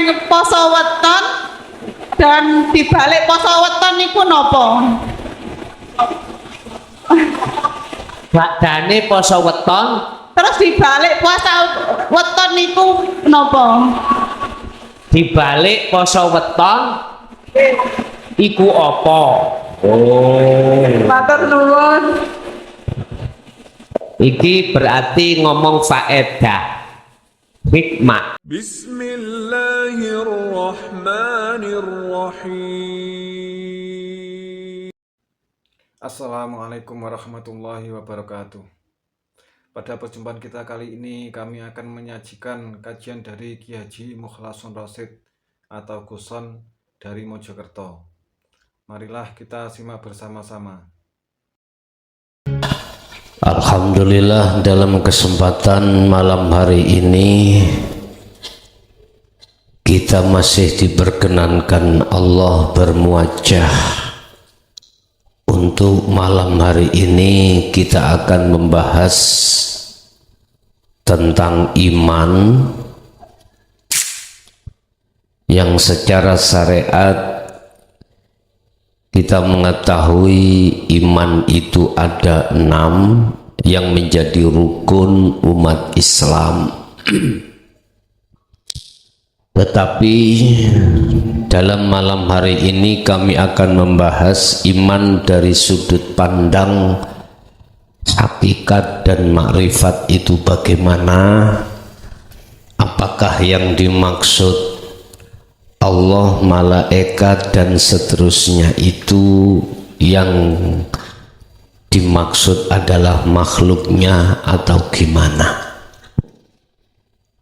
ning poso weton dan dibalik poso weton niku napa? Badane poso weton Terus dibalik puasa weton niku napa? dibalik poso weton iku apa? Oh. Matur nuwun. Iki berarti ngomong faedah hikmah. Bismillahirrahmanirrahim. Assalamualaikum warahmatullahi wabarakatuh. Pada perjumpaan kita kali ini kami akan menyajikan kajian dari Ki Haji Mukhlason Rasyid atau Guson dari Mojokerto. Marilah kita simak bersama-sama. Alhamdulillah, dalam kesempatan malam hari ini kita masih diperkenankan Allah bermuajah. Untuk malam hari ini kita akan membahas tentang iman yang secara syariat kita mengetahui iman itu ada 6 yang menjadi rukun umat Islam. Tetapi dalam malam hari ini kami akan membahas iman dari sudut pandang hakikat dan makrifat itu bagaimana. Apakah yang dimaksud Allah, malaikat dan seterusnya itu yang dimaksud adalah makhluknya atau gimana?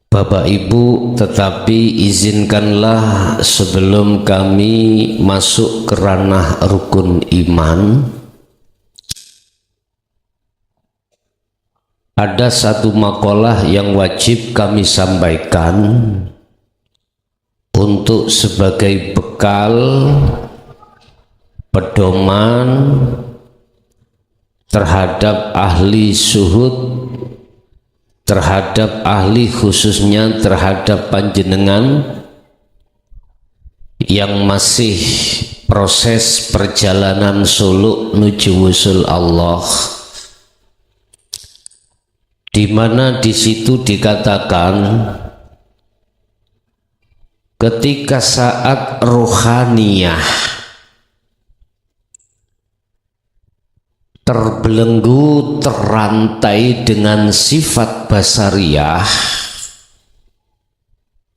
Bapak Ibu, tetapi izinkanlah sebelum kami masuk ke ranah rukun iman, ada satu makalah yang wajib kami sampaikan untuk sebagai bekal pedoman terhadap ahli syuhud, terhadap ahli khususnya terhadap panjenengan yang masih proses perjalanan suluk menuju wusul Allah, di mana di situ dikatakan ketika saat rohaniyah terbelenggu, terantai dengan sifat basariyah,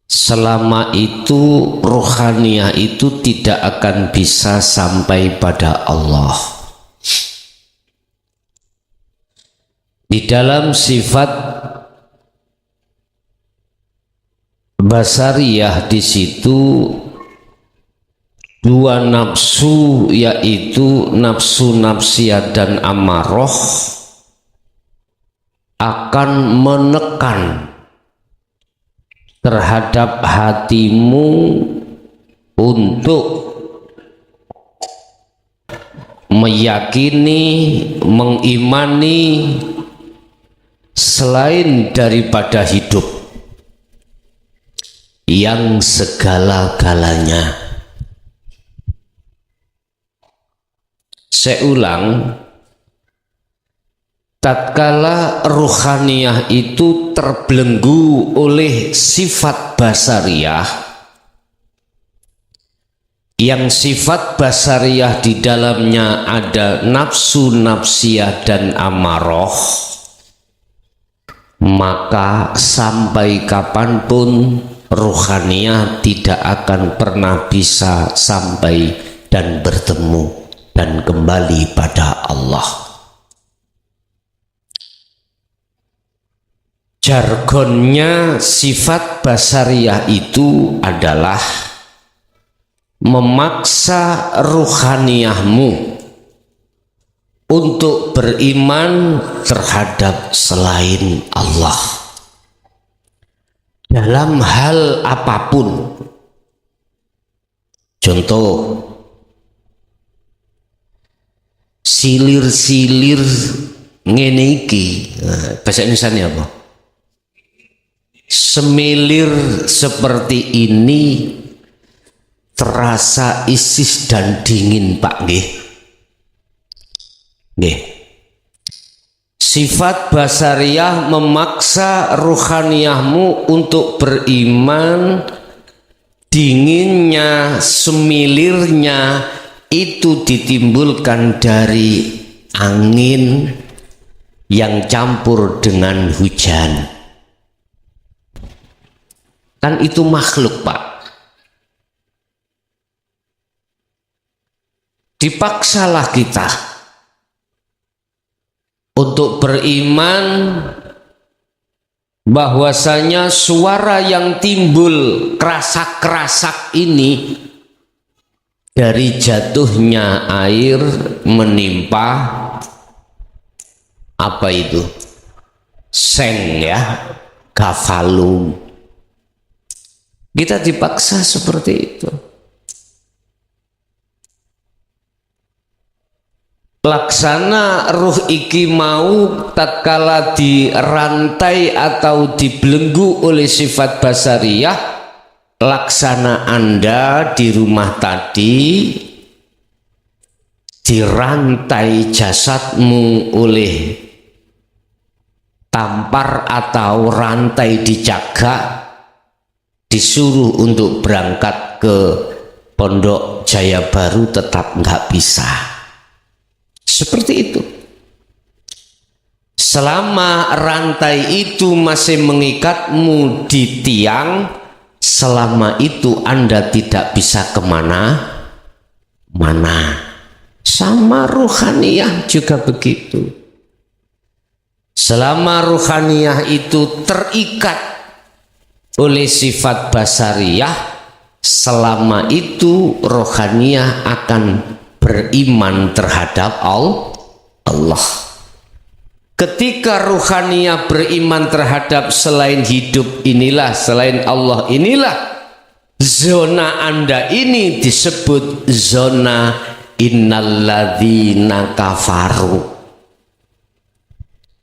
selama itu rohaniyah itu tidak akan bisa sampai pada Allah. Di dalam sifat basariyah di situ 2 nafsu, yaitu nafsu nafsiyah dan amarah, akan menekan terhadap hatimu untuk meyakini, mengimani selain daripada hidup yang segala-galanya. Saya ulang, tatkala ruhaniyah itu terbelenggu oleh sifat basariyah, yang sifat basariyah di dalamnya ada nafsu nafsiyah dan amarah, maka sampai kapanpun ruhaniyah tidak akan pernah bisa sampai dan bertemu dan kembali pada Allah. Jargonnya sifat basariyah itu adalah memaksa ruhaniyahmu untuk beriman terhadap selain Allah dalam hal apapun. Contoh, silir-silir ngene iki, bahasa Indonesianya apa? semilir seperti ini terasa isis dan dingin, Pak, nggih. Nggih. Sifat basariyah memaksa ruhaniyahmu untuk beriman. Dinginnya, semilirnya itu ditimbulkan dari angin yang campur dengan hujan. Kan itu makhluk, Pak. Dipaksalah kita untuk beriman bahwasanya suara yang timbul kerasak-kerasak ini dari jatuhnya air menimpa apa itu? Seng, ya, Gafalum. Kita dipaksa seperti itu. Laksana ruh iki mau tatkala dirantai atau dibelenggu oleh sifat basariyah, laksana Anda di rumah tadi dirantai jasadmu oleh tampar atau rantai dijaga, disuruh untuk berangkat ke Pondok Jaya Baru tetap nggak bisa. Seperti itu. Selama rantai itu masih mengikatmu di tiang, selama itu Anda tidak bisa kemana-mana. Sama ruhaniyah juga begitu. Selama ruhaniyah itu terikat oleh sifat basariyah, selama itu rohaniyah akan beriman terhadap Allah. Ketika ruhaniyah beriman terhadap selain hidup inilah, selain Allah inilah, zona Anda ini disebut zona innalladzina kafaru.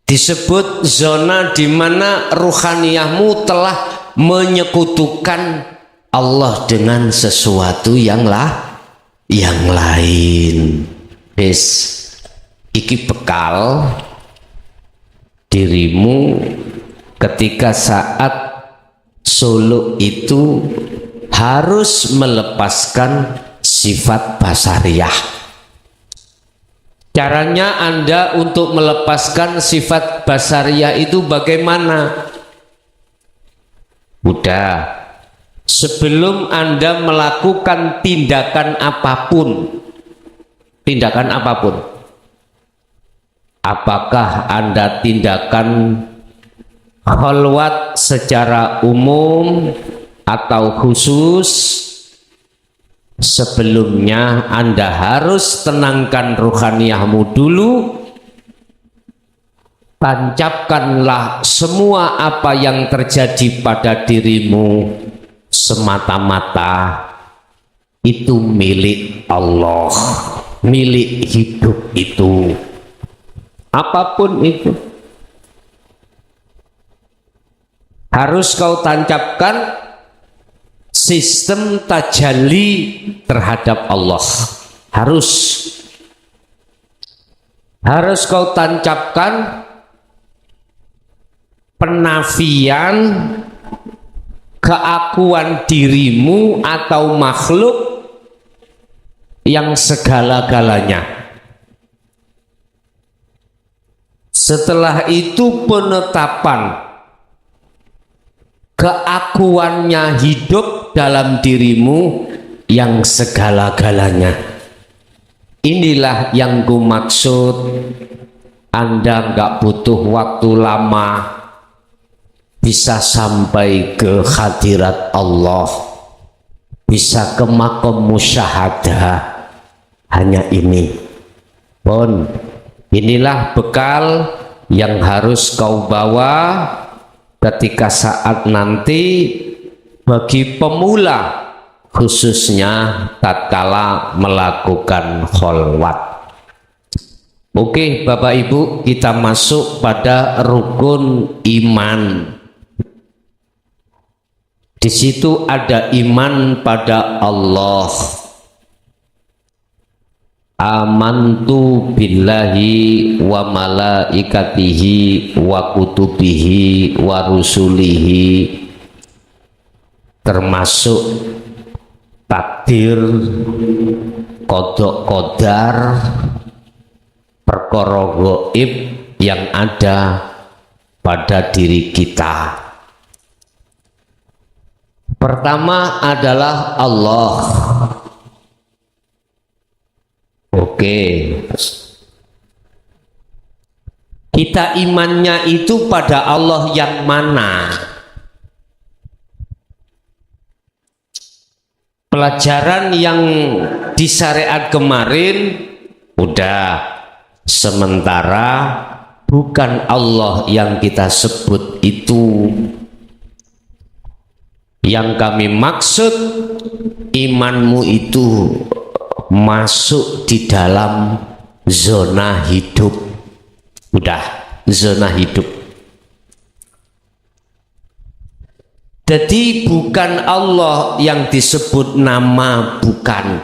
Disebut zona di mana ruhaniyahmu telah menyekutukan Allah dengan sesuatu yang lain. Wis, iki bekal dirimu ketika saat suluk itu harus melepaskan sifat basariyah. Caranya Anda untuk melepaskan sifat basariyah itu bagaimana? Udah, sebelum Anda melakukan tindakan apapun, apakah Anda tindakan khalwat secara umum atau khusus, sebelumnya Anda harus tenangkan ruhaniyahmu dulu. Tancapkanlah semua apa yang terjadi pada dirimu semata-mata itu milik Allah, milik hidup itu, apapun itu harus kau tancapkan sistem tajalli terhadap Allah. Harus kau tancapkan penafian keakuan dirimu atau makhluk yang segala-galanya. Setelah itu penetapan keakuannya hidup dalam dirimu yang segala-galanya. Inilah yang ku maksud. Anda nggak butuh waktu lama bisa sampai ke hadirat Allah, bisa ke makom musyahadah. Hanya ini pun, inilah bekal yang harus kau bawa ketika saat nanti bagi pemula, khususnya tatkala melakukan kholwat. Oke Bapak Ibu, kita masuk pada rukun iman. Di situ ada iman pada Allah. Amantu billahi wa malaikatihi wa kutubihi wa rusulihi, termasuk takdir, kodok kodar, perkara gaib yang ada pada diri kita. Pertama adalah Allah. Oke. Kita imannya itu pada Allah yang mana? Pelajaran yang di syariat kemarin udah, sementara bukan Allah yang kita sebut itu. Yang kami maksud, imanmu itu masuk di dalam zona hidup. Udah, zona hidup. Jadi bukan Allah yang disebut nama, bukan.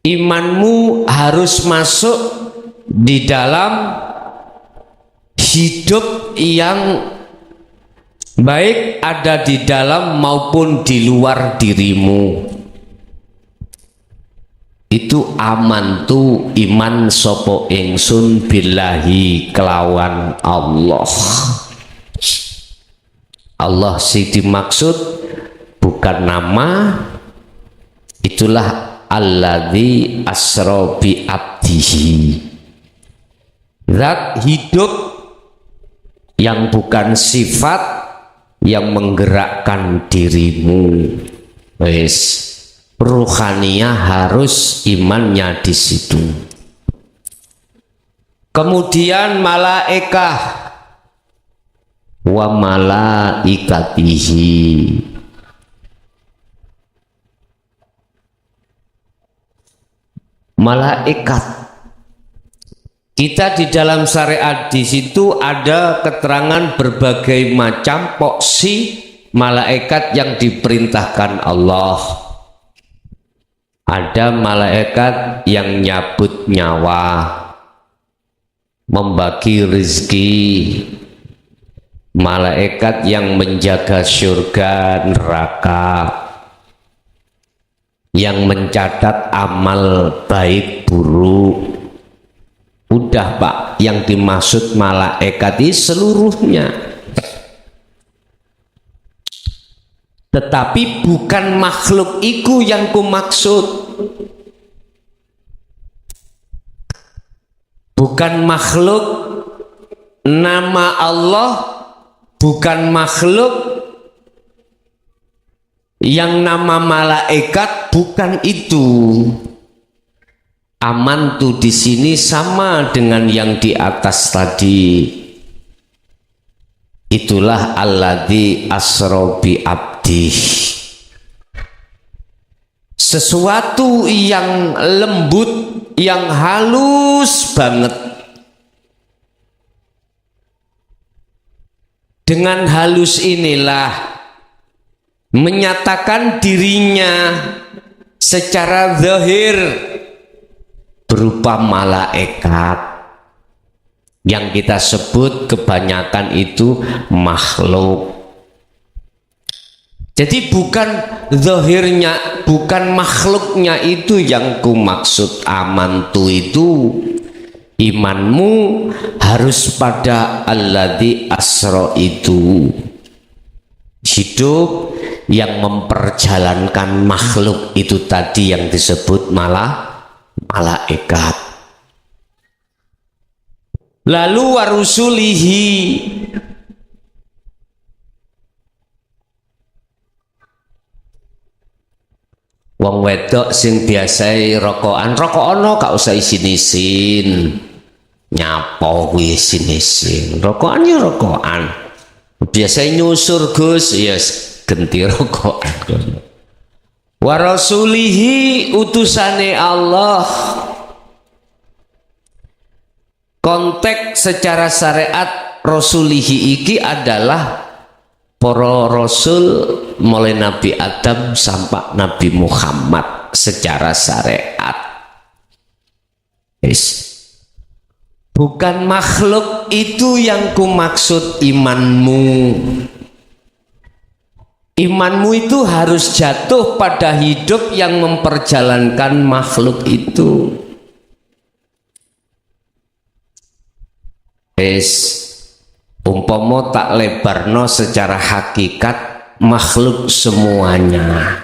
Imanmu harus masuk di dalam hidup yang baik ada di dalam maupun di luar dirimu. Itu amantu, iman sopo ingsun billahi kelawan Allah. Allah sih dimaksud bukan nama. Itulah alladzi asra bi abdihi, zat hidup yang bukan sifat yang menggerakkan dirimu. Wes, ruhaniyah harus imannya di situ. Kemudian malaikah wa malaikatihi, malaikat. Kita di dalam syariat di situ ada keterangan berbagai macam porsi malaikat yang diperintahkan Allah. Ada malaikat yang nyabut nyawa, membagi rezeki, malaikat yang menjaga surga neraka, yang mencatat amal baik buruk. Udah Pak, yang dimaksud malaikat ini seluruhnya. Tetapi bukan makhluk itu yang ku maksud. Bukan makhluk nama Allah, bukan makhluk yang nama malaikat, bukan itu. Amantu di sini sama dengan yang di atas tadi. Itulah alladzi asra bi abdi. Sesuatu yang lembut, yang halus banget. Dengan halus inilah menyatakan dirinya secara zahir berupa malaikat, yang kita sebut kebanyakan itu makhluk. Jadi bukan zahirnya, bukan makhluknya itu yang ku maksud. Amantu itu imanmu harus pada alladzi asra, itu hidup yang memperjalankan makhluk itu tadi yang disebut malaikat. Lalu warusulihi, wong wedok sing biasa rokokan, rokokono gak usah isin-isin, nyapo kuwi isin-isin, rokokan ya rokokan, biasa nyusur Gus, ya genti rokokan. Warasulihi, utusane Allah. Konteks secara syariat rasulihi iki adalah para rasul mulai Nabi Adam sampai Nabi Muhammad secara syariat. Bukan makhluk itu yang kumaksud imanmu. Imanmu itu harus jatuh pada hidup yang memperjalankan makhluk itu. Umpama tak lebarno secara hakikat makhluk semuanya.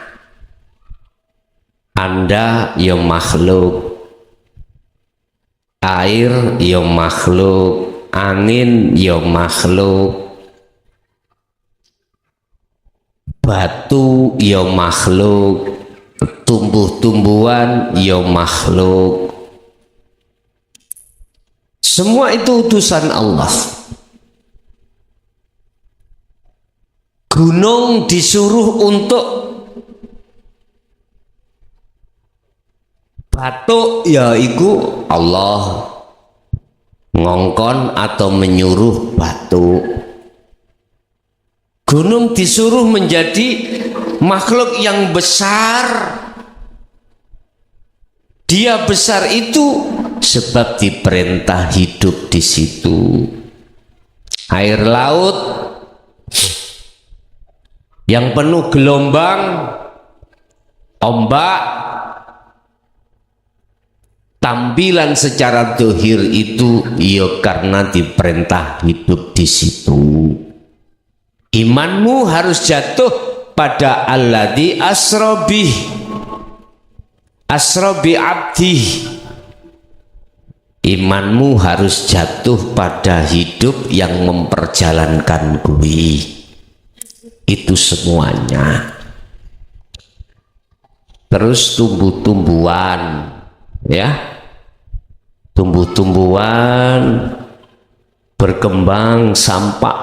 Anda ya makhluk, air ya makhluk, angin ya makhluk, batu ya makhluk, tumbuh-tumbuhan ya makhluk. Semua itu utusan Allah. Gunung disuruh untuk batuk, yaitu Allah ngongkon atau menyuruh batuk. Gunung disuruh menjadi makhluk yang besar. Dia besar itu sebab diperintah hidup di situ. Air laut yang penuh gelombang, ombak, tampilan secara dohir itu ya karena diperintah hidup di situ. Imanmu harus jatuh pada alladzi asrobi abdi. Imanmu harus jatuh pada hidup yang memperjalankan gue. Itu semuanya. Terus tumbuh-tumbuhan, ya, tumbuh-tumbuhan berkembang sampai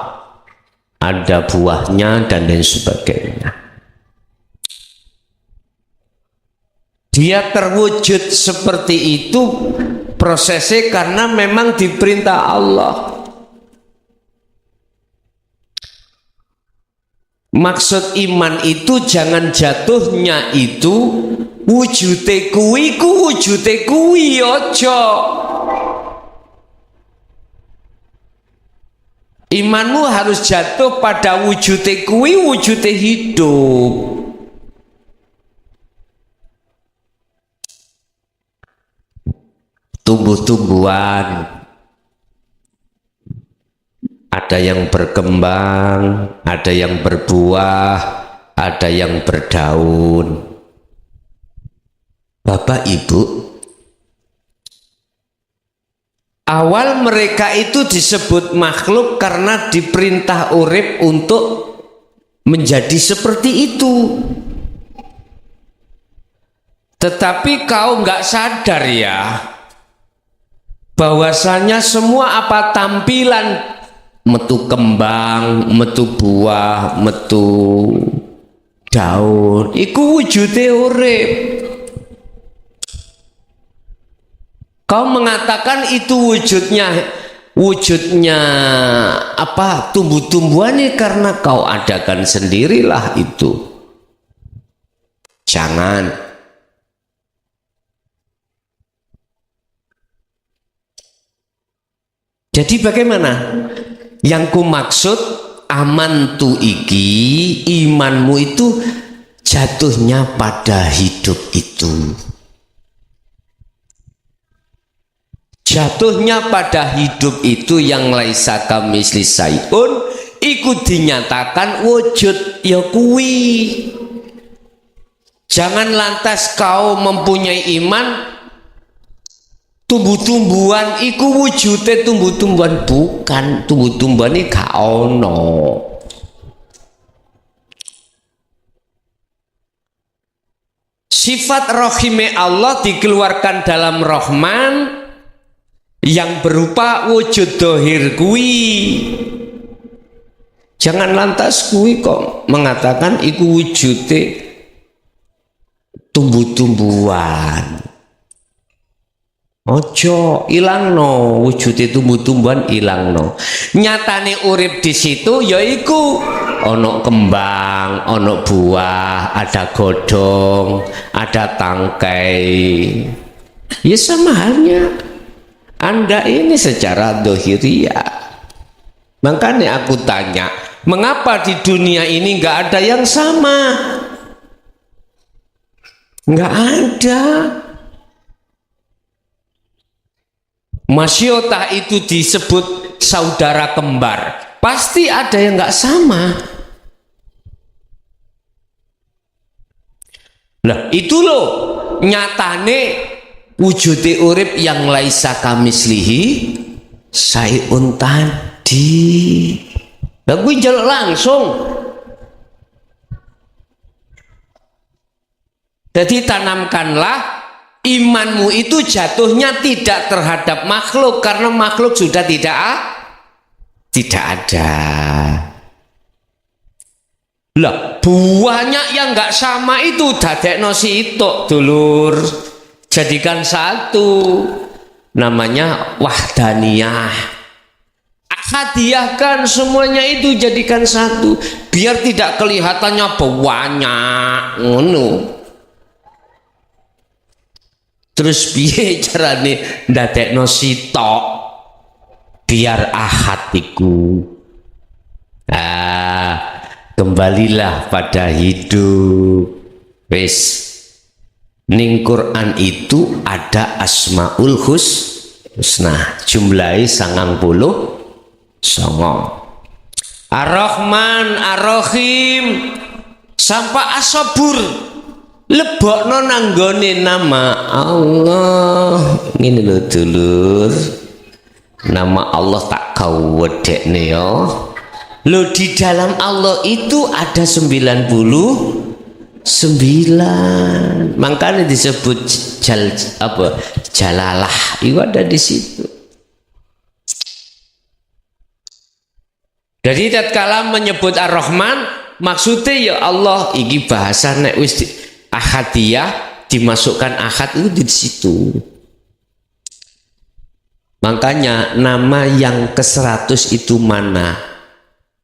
ada buahnya dan lain sebagainya. Dia terwujud seperti itu prosesnya karena memang diperintah Allah. Maksud iman itu jangan jatuhnya itu wujute kuwi ku wujute kuwi aja. Imanmu harus jatuh pada wujute kuwi wujute hidup. Tumbuh-tumbuhan ada yang berkembang, ada yang berbuah, ada yang berdaun. Bapak Ibu, awal mereka itu disebut makhluk karena diperintah urip untuk menjadi seperti itu. Tetapi kau nggak sadar ya, bahwasanya semua apa tampilan metu kembang, metu buah, metu daun, iku wujude urip. Kau mengatakan itu wujudnya apa tumbuh-tumbuhannya karena kau adakan sendirilah itu. Jangan. Jadi bagaimana? Yang ku maksud aman tu iki, imanmu itu jatuhnya pada hidup itu. Jatuhnya pada hidup itu yang laisa kamisli sayun, ikut dinyatakan wujud ya kuwi. Jangan lantas kau mempunyai iman tumbuh-tumbuhan iku wujudnya tumbuh-tumbuhan, bukan. Tumbuh-tumbuhan ini gak ono. Sifat rohime Allah dikeluarkan dalam Rahman yang berupa wujud dohir kui. Jangan lantas kui kok mengatakan iku wujudnya tumbuh-tumbuhan. Ojo ilangno wujude tumbuh-tumbuhan ilangno. Nyatane urip di situ yaiku ono kembang, ono buah, ada godong, ada tangkai. Ya sama halnya Anda ini secara dohiriyah. Makanya aku tanya, mengapa di dunia ini nggak ada yang sama? Nggak ada. Masyotah itu disebut saudara kembar, pasti ada yang nggak sama. Nah itu loh nyatane wujude urip yang laisa kamislihi sayun tadi. Lah gue njaluk langsung. Jadi tanamkanlah imanmu itu jatuhnya tidak terhadap makhluk, karena makhluk sudah tidak ada. Lah banyak yang nggak sama itu dadekno sitok dulur, jadikan satu, namanya wahdaniyah. Ahadiyahkan semuanya itu jadikan satu, biar tidak kelihatannya banyak ngono. Terus piye carane ndadekno sitok biar ahad iku? Kembalilah pada hidup. Wis ning Quran itu ada Asmaul Husna, jumlahe 99. Ar-Rahman, Ar-Rahim sampai As-Sabur. Lebokno nanggone nama Allah. Ngene lho dulur, nama Allah tak kau wedekne ya. Lho di dalam Allah itu ada 99, makanya disebut jalalah itu ada di situ. Jadi tatkala menyebut Ar-Rahman maksudnya ya Allah iki bahasa nek wis ahadiyah dimasukkan ahad itu di situ. Makanya nama yang ke-100 itu mana?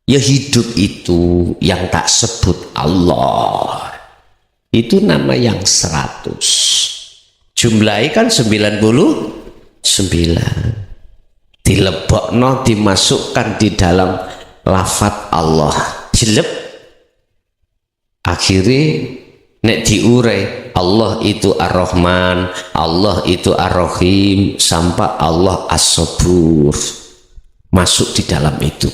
Ya hidup itu yang tak sebut Allah. Itu nama yang 100. Jumlahnya kan 99. Dilebokno dimasukkan di dalam lafaz Allah. Jeleb. Akhirnya nek diurai Allah itu Ar-Rahman, Allah itu Ar-Rahim, sampai Allah As-Sabur masuk di dalam itu.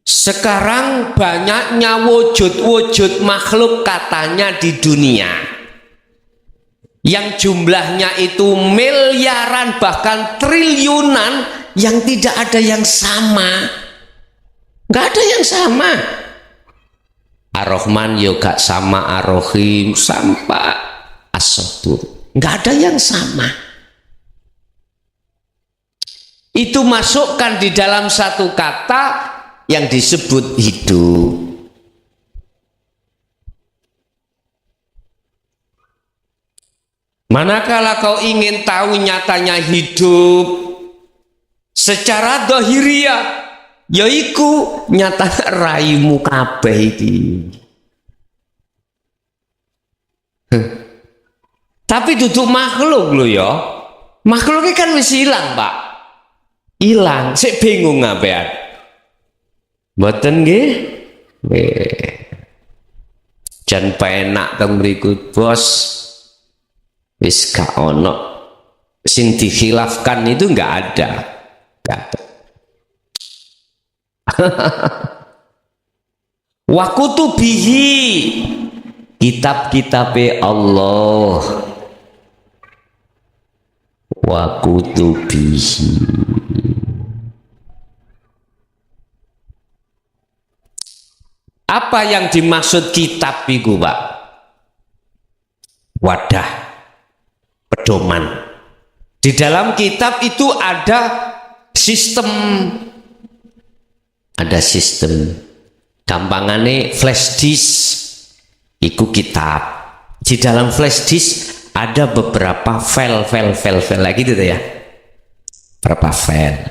Sekarang banyaknya wujud-wujud makhluk katanya di dunia yang jumlahnya itu miliaran bahkan triliunan yang tidak ada yang sama. Nggak ada yang sama. Ar-Rahman juga sama Ar-Rahim sampai As-Sabur. Nggak ada yang sama. Itu masukkan di dalam satu kata yang disebut hidup. Manakala kau ingin tahu nyatanya hidup secara dohiriyah, yaiku nyata raimu kabeh iki. Tapi duduk makhluk lho ya. Makhluknya kan wis ilang, Pak. Ilang, sik bingung ngapain. Mboten nggih? Nggih. Jan penak teng mriku, Bos. Wis gak ono sing dikhilafkan itu enggak ada. Enggak ada. Wa kutubihi, kitab-kitabe Allah. Wa kutubihi. Apa yang dimaksud kitab itu, Pak? Wadah, pedoman. Di dalam kitab itu ada sistem. Ada sistem. Gampangannya flash disk. Iku kitab. Di dalam flash disk ada beberapa file lagi gitu ya. Berapa file.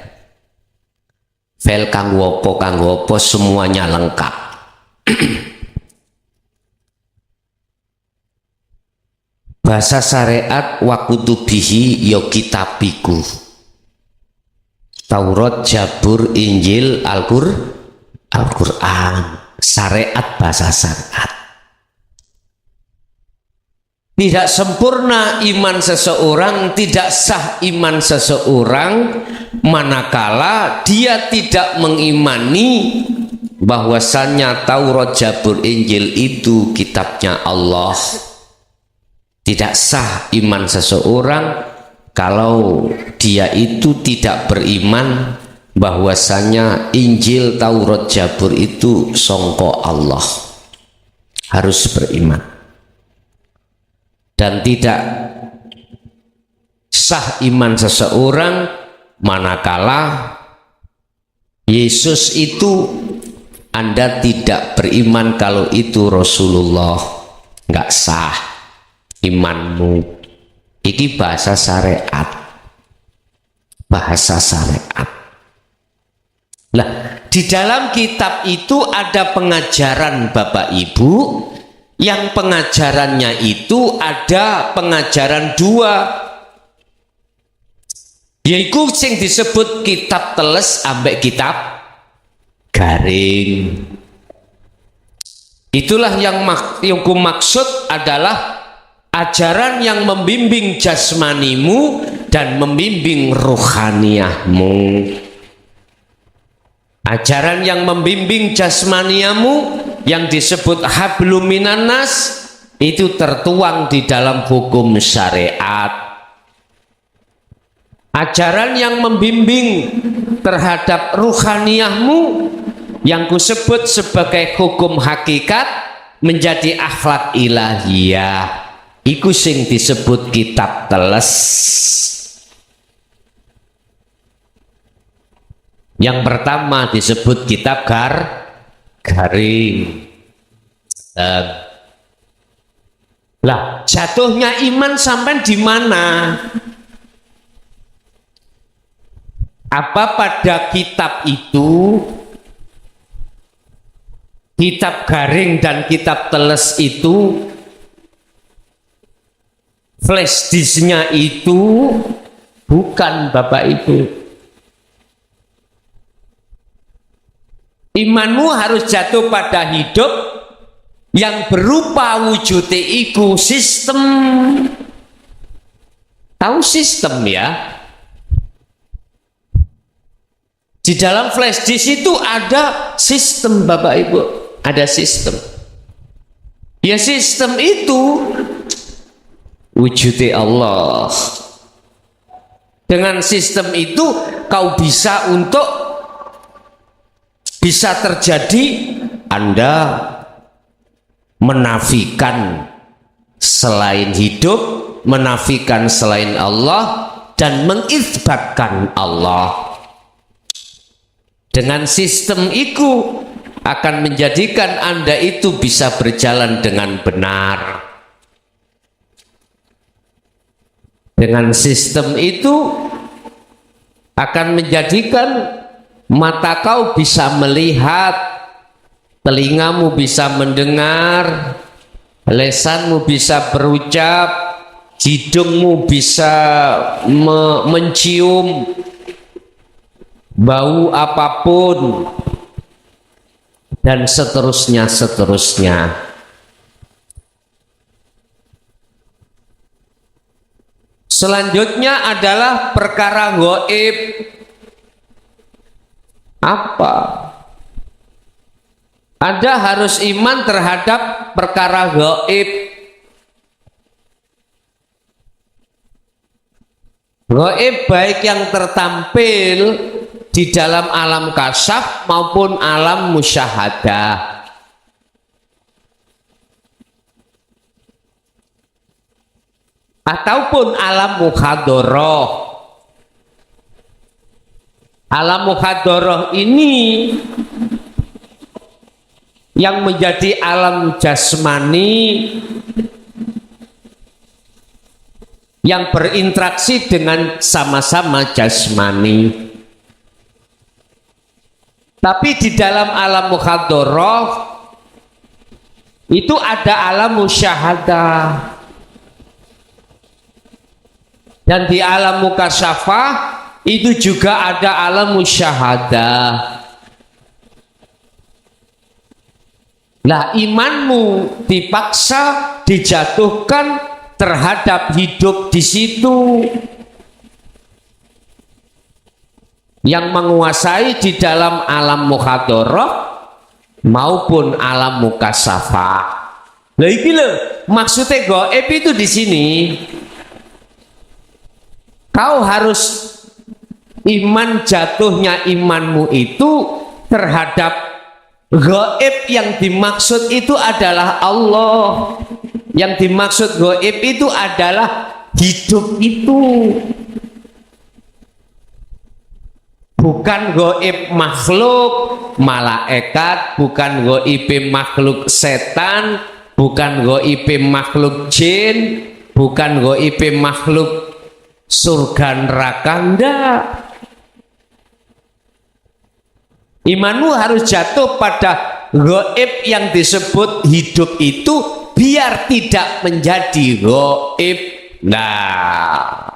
File kanggo opo semuanya lengkap. Bahasa syariat wa kutubihi ya kitabiku. Taurat, Zabur, Injil, Al-Qur'an. Syariat, bahasa syariat. Tidak sempurna iman seseorang, tidak sah iman seseorang manakala dia tidak mengimani bahwasannya Taurat, Zabur, Injil itu kitabnya Allah. Tidak sah iman seseorang kalau dia itu tidak beriman bahwasanya Injil, Taurat, Zabur itu songko Allah. Harus beriman. Dan tidak sah iman seseorang manakala Yesus itu Anda tidak beriman kalau itu Rasulullah. Nggak sah imanmu. Ini bahasa syariat. Bahasa syariat. Lah, di dalam kitab itu ada pengajaran Bapak Ibu, yang pengajarannya itu ada pengajaran dua, yaitu yang disebut kitab teles ambek kitab garing. Itulah yang maksud adalah ajaran yang membimbing jasmanimu dan membimbing rohaniahmu. Ajaran yang membimbing jasmaniamu yang disebut hablum minan nas itu tertuang di dalam hukum syariat. Ajaran yang membimbing terhadap ruhaniahmu yang kusebut sebagai hukum hakikat menjadi akhlak ilahiyah, iku sing disebut kitab teles. Yang pertama disebut kitab garing. Lah, jatuhnya iman sampai di mana? Apa pada kitab itu, kitab garing dan kitab teles itu, flash disknya itu bukan Bapak Ibu. Imanmu harus jatuh pada hidup yang berupa wujud iku sistem. Tahu sistem ya? Di dalam flash disk itu ada sistem Bapak Ibu, ada sistem. Ya sistem itu wujud Allah. Dengan sistem itu kau bisa bisa terjadi Anda menafikan selain hidup, menafikan selain Allah, dan mengisbatkan Allah. Dengan sistem itu akan menjadikan Anda itu bisa berjalan dengan benar. Dengan sistem itu akan menjadikan mata kau bisa melihat, telingamu bisa mendengar, lesanmu bisa berucap, hidungmu bisa mencium bau apapun, dan seterusnya. Selanjutnya adalah perkara gaib. Apa? Anda harus iman terhadap perkara gaib. Gaib baik yang tertampil di dalam alam kasyaf maupun alam musyahadah. Ataupun alam muhadharah. Alam muhadharah ini yang menjadi alam jasmani yang berinteraksi dengan sama-sama jasmani. Tapi di dalam alam muhadharah itu ada alam musyahadah. Dan di alam mukasyafah itu juga ada alam musyahadah. Lah imanmu dipaksa dijatuhkan terhadap hidup di situ. Yang menguasai di dalam alam muhadharah maupun alam mukasyafah. Lah iki lho, maksudnya gaib itu di sini. Kau harus iman, jatuhnya imanmu itu terhadap gaib. Yang dimaksud itu adalah Allah. Yang dimaksud gaib itu adalah hidup itu. Bukan gaib makhluk malaikat, bukan gaib makhluk setan, bukan gaib makhluk jin, bukan gaib makhluk surga neraka. Enggak. Imanmu harus jatuh pada gaib yang disebut hidup itu biar tidak menjadi gaib. Nah,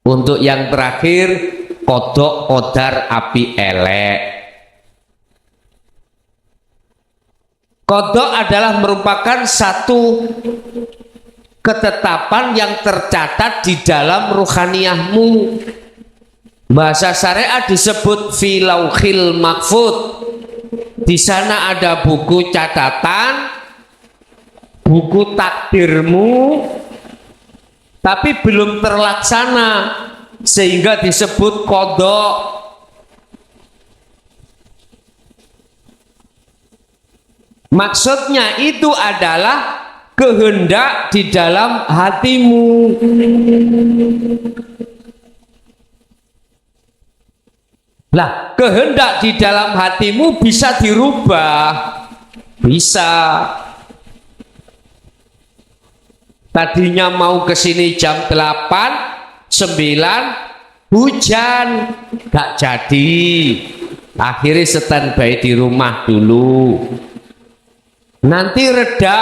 untuk yang terakhir, kodok kodar api elek. Kodok adalah merupakan satu ketetapan yang tercatat di dalam ruhaniyahmu. Bahasa syariat disebut filauhil mahfud. Di sana ada buku catatan, buku takdirmu, tapi belum terlaksana sehingga disebut kodok. Maksudnya itu adalah kehendak di dalam hatimu. Lah, kehendak di dalam hatimu bisa dirubah. Bisa. Tadinya mau ke sini jam 8, 9 hujan, gak jadi. Akhirnya standby di rumah dulu. Nanti reda.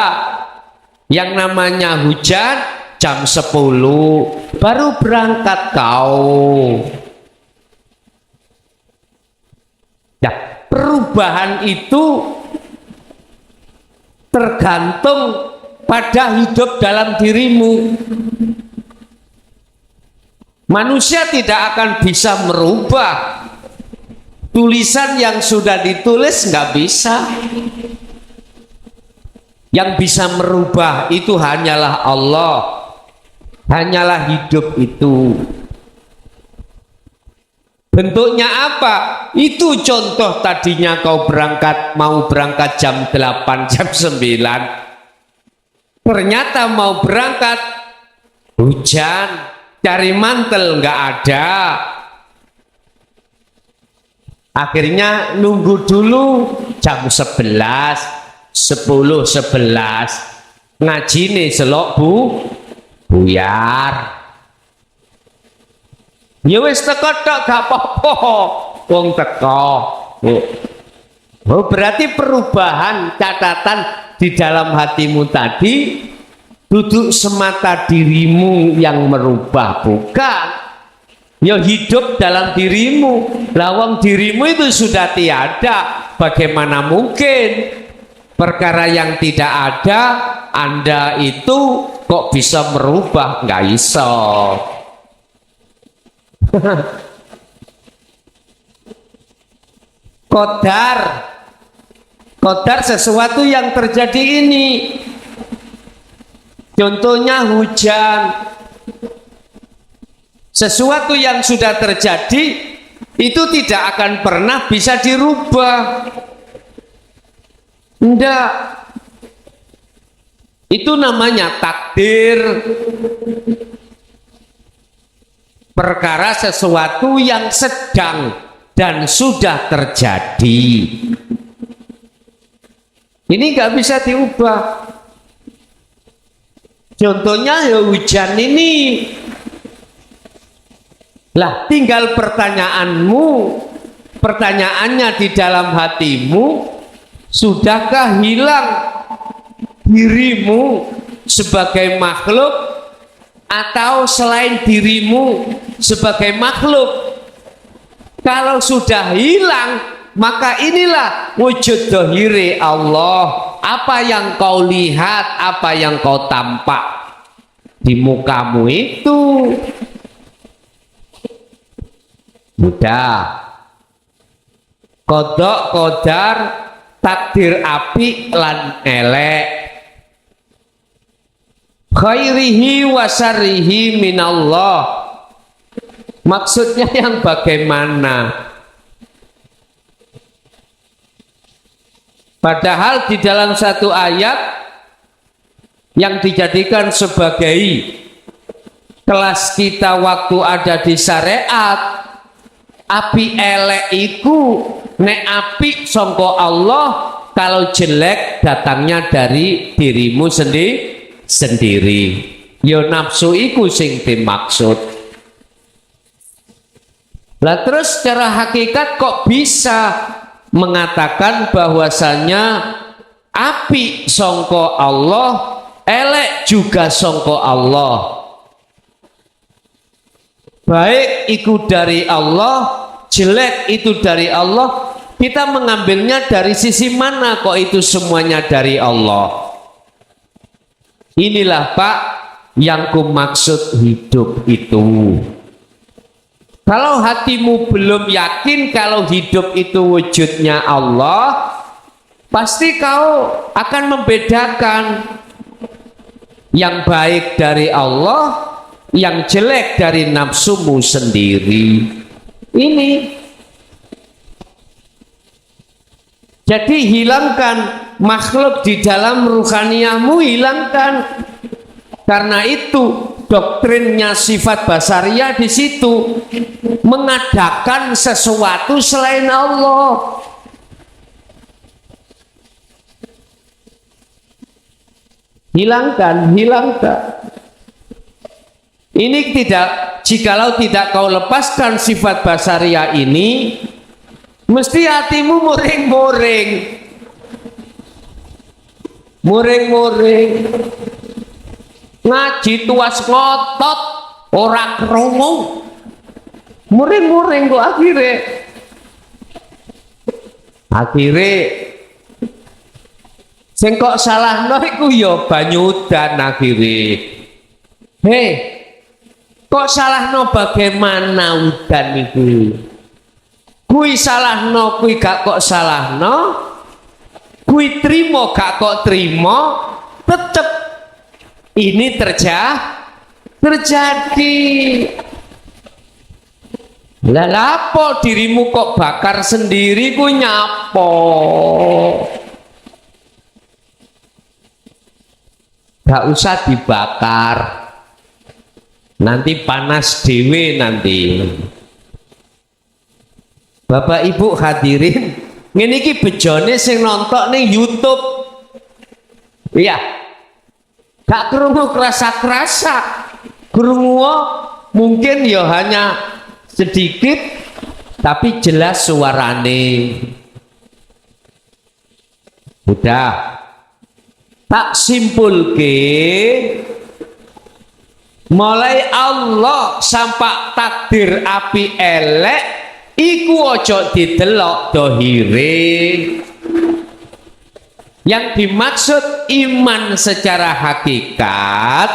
Yang namanya hujan jam 10 baru berangkat kau. Nah, perubahan itu tergantung pada hidup dalam dirimu. Manusia tidak akan bisa merubah tulisan yang sudah ditulis, nggak bisa. Yang bisa merubah itu hanyalah Allah, hanyalah hidup itu. Bentuknya apa? Itu contoh tadinya kau mau berangkat jam 8, jam 9. Ternyata mau berangkat hujan, cari mantel nggak ada. Akhirnya nunggu dulu jam 11, 10, 11 ngaji nih selok buyar. Ya wis teko tok gak apa-apa. Wong teko. Oh, berarti perubahan catatan di dalam hatimu tadi duduk semata dirimu yang merubah, bukan. Ya hidup dalam dirimu. Lawang dirimu itu sudah tiada. Bagaimana mungkin perkara yang tidak ada Anda itu kok bisa merubah? Nggak iso. Qadar sesuatu yang terjadi ini. Contohnya hujan. Sesuatu yang sudah terjadi itu tidak akan pernah bisa dirubah. Enggak. Itu namanya takdir. Perkara sesuatu yang sedang dan sudah terjadi. Ini nggak bisa diubah. Contohnya ya hujan ini. Lah tinggal pertanyaannya di dalam hatimu, sudahkah hilang dirimu sebagai makhluk atau selain dirimu sebagai makhluk? Kalau sudah hilang, maka inilah wujud dohiri Allah. Apa yang kau lihat, apa yang kau tampak di mukamu itu. Mudah. Kodok kodar takdir api lan elek, khairihi wa syarrihi minallah. Maksudnya yang bagaimana? Padahal di dalam satu ayat yang dijadikan sebagai kelas kita waktu ada di syariat, api elek iku nek api sangka Allah, kalau jelek datangnya dari dirimu sendiri. Ya nafsu iku sing dimaksud. Lah terus secara hakikat kok bisa mengatakan bahwasanya api sangka Allah, elek juga sangka Allah. Baik itu dari Allah, jelek itu dari Allah. Kita mengambilnya dari sisi mana kok itu semuanya dari Allah? Inilah Pak yang kumaksud hidup itu. Kalau hatimu belum yakin kalau hidup itu wujudnya Allah, pasti kau akan membedakan yang baik dari Allah, yang jelek dari nafsumu sendiri. Ini jadi hilangkan makhluk di dalam ruhaniyahmu, hilangkan. Karena itu doktrinnya sifat basariyah di situ mengadakan sesuatu selain Allah. Hilangkan. Ini tidak, jikalau tidak kau lepaskan sifat basariyah ini, mesti hatimu muring-muring. Ngaji tuas ngotot ora krungu, muring-muring kok akhire sing kok salahno iku ya banyu udan akhire. Hei, kok salahno bagaimana udan iku? Kui salahno, kui gak kok salahno, kui trimo gak kok trimo, tetep ini terjadi. Lah lapo dirimu kok bakar sendiri ku nyapo? Gak usah dibakar, nanti panas dewe nanti. Bapak Ibu hadirin, ngene iki bejone sing nonton ning YouTube. Iya. Gak krungu kerasa-kerasa, krungu mungkin ya hanya sedikit, tapi jelas suarane. Udah tak simpulke, mulai Allah sampai takdir api elek iku ojo didelok dohire. Yang dimaksud iman secara hakikat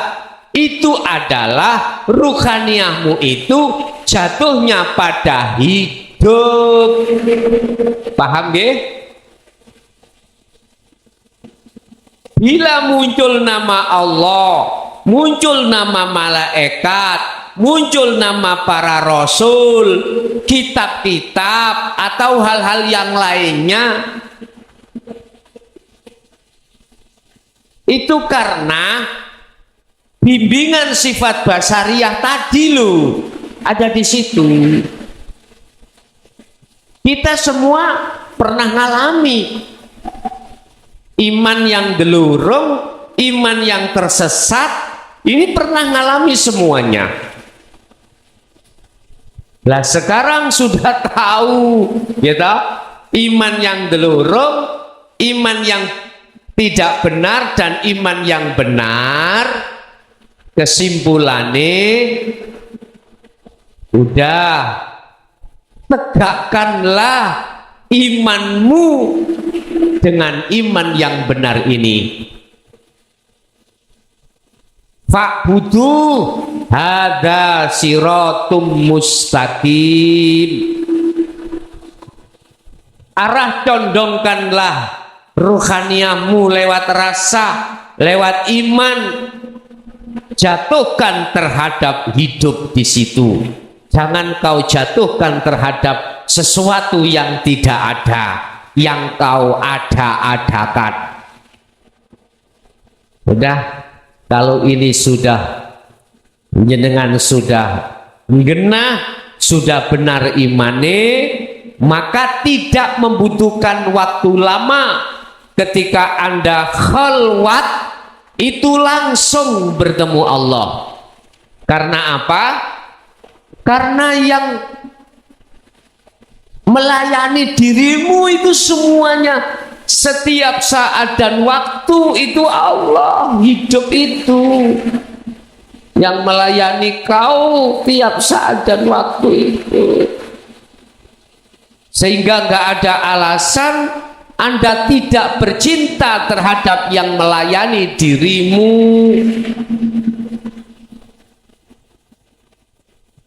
itu adalah ruhaniyahmu itu jatuhnya pada hidup. Paham nggih? Bila muncul nama Allah, muncul nama malaikat, muncul nama para rasul, kitab-kitab atau hal-hal yang lainnya, itu karena bimbingan sifat basariyah tadi loh ada di situ. Kita semua pernah ngalami iman yang delurung, iman yang tersesat, Ini pernah ngalami semuanya. Lah sekarang sudah tahu, ya toh, iman yang delurung, iman yang tidak benar dan iman yang benar. Kesimpulannya udah, tegakkanlah imanmu dengan iman yang benar ini. Fa'budu hadza siratum mustaqim. Arah condongkanlah ruhaniyahmu lewat rasa, lewat iman. Jatuhkan terhadap hidup di situ. Jangan kau jatuhkan terhadap sesuatu yang tidak ada, yang kau ada-adakan. Udah, kalau ini sudah jenengan sudah genah, sudah benar imane, maka tidak membutuhkan waktu lama ketika Anda khalwat itu langsung bertemu Allah. Karena apa? Karena yang melayani dirimu itu semuanya setiap saat dan waktu itu Allah. Hidup itu yang melayani kau tiap saat dan waktu itu, sehingga nggak ada alasan Anda tidak bercinta terhadap yang melayani dirimu.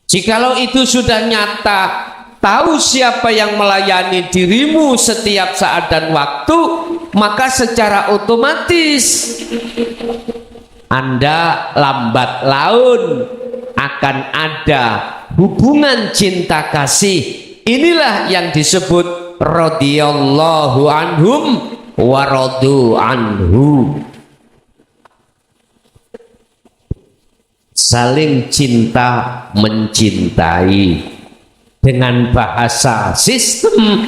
Jikalau itu sudah nyata, tahu siapa yang melayani dirimu setiap saat dan waktu, maka secara otomatis Anda lambat laun akan ada hubungan cinta kasih. Inilah yang disebut radhiyallahu anhum wa radu anhu. Saling cinta mencintai dengan bahasa sistem.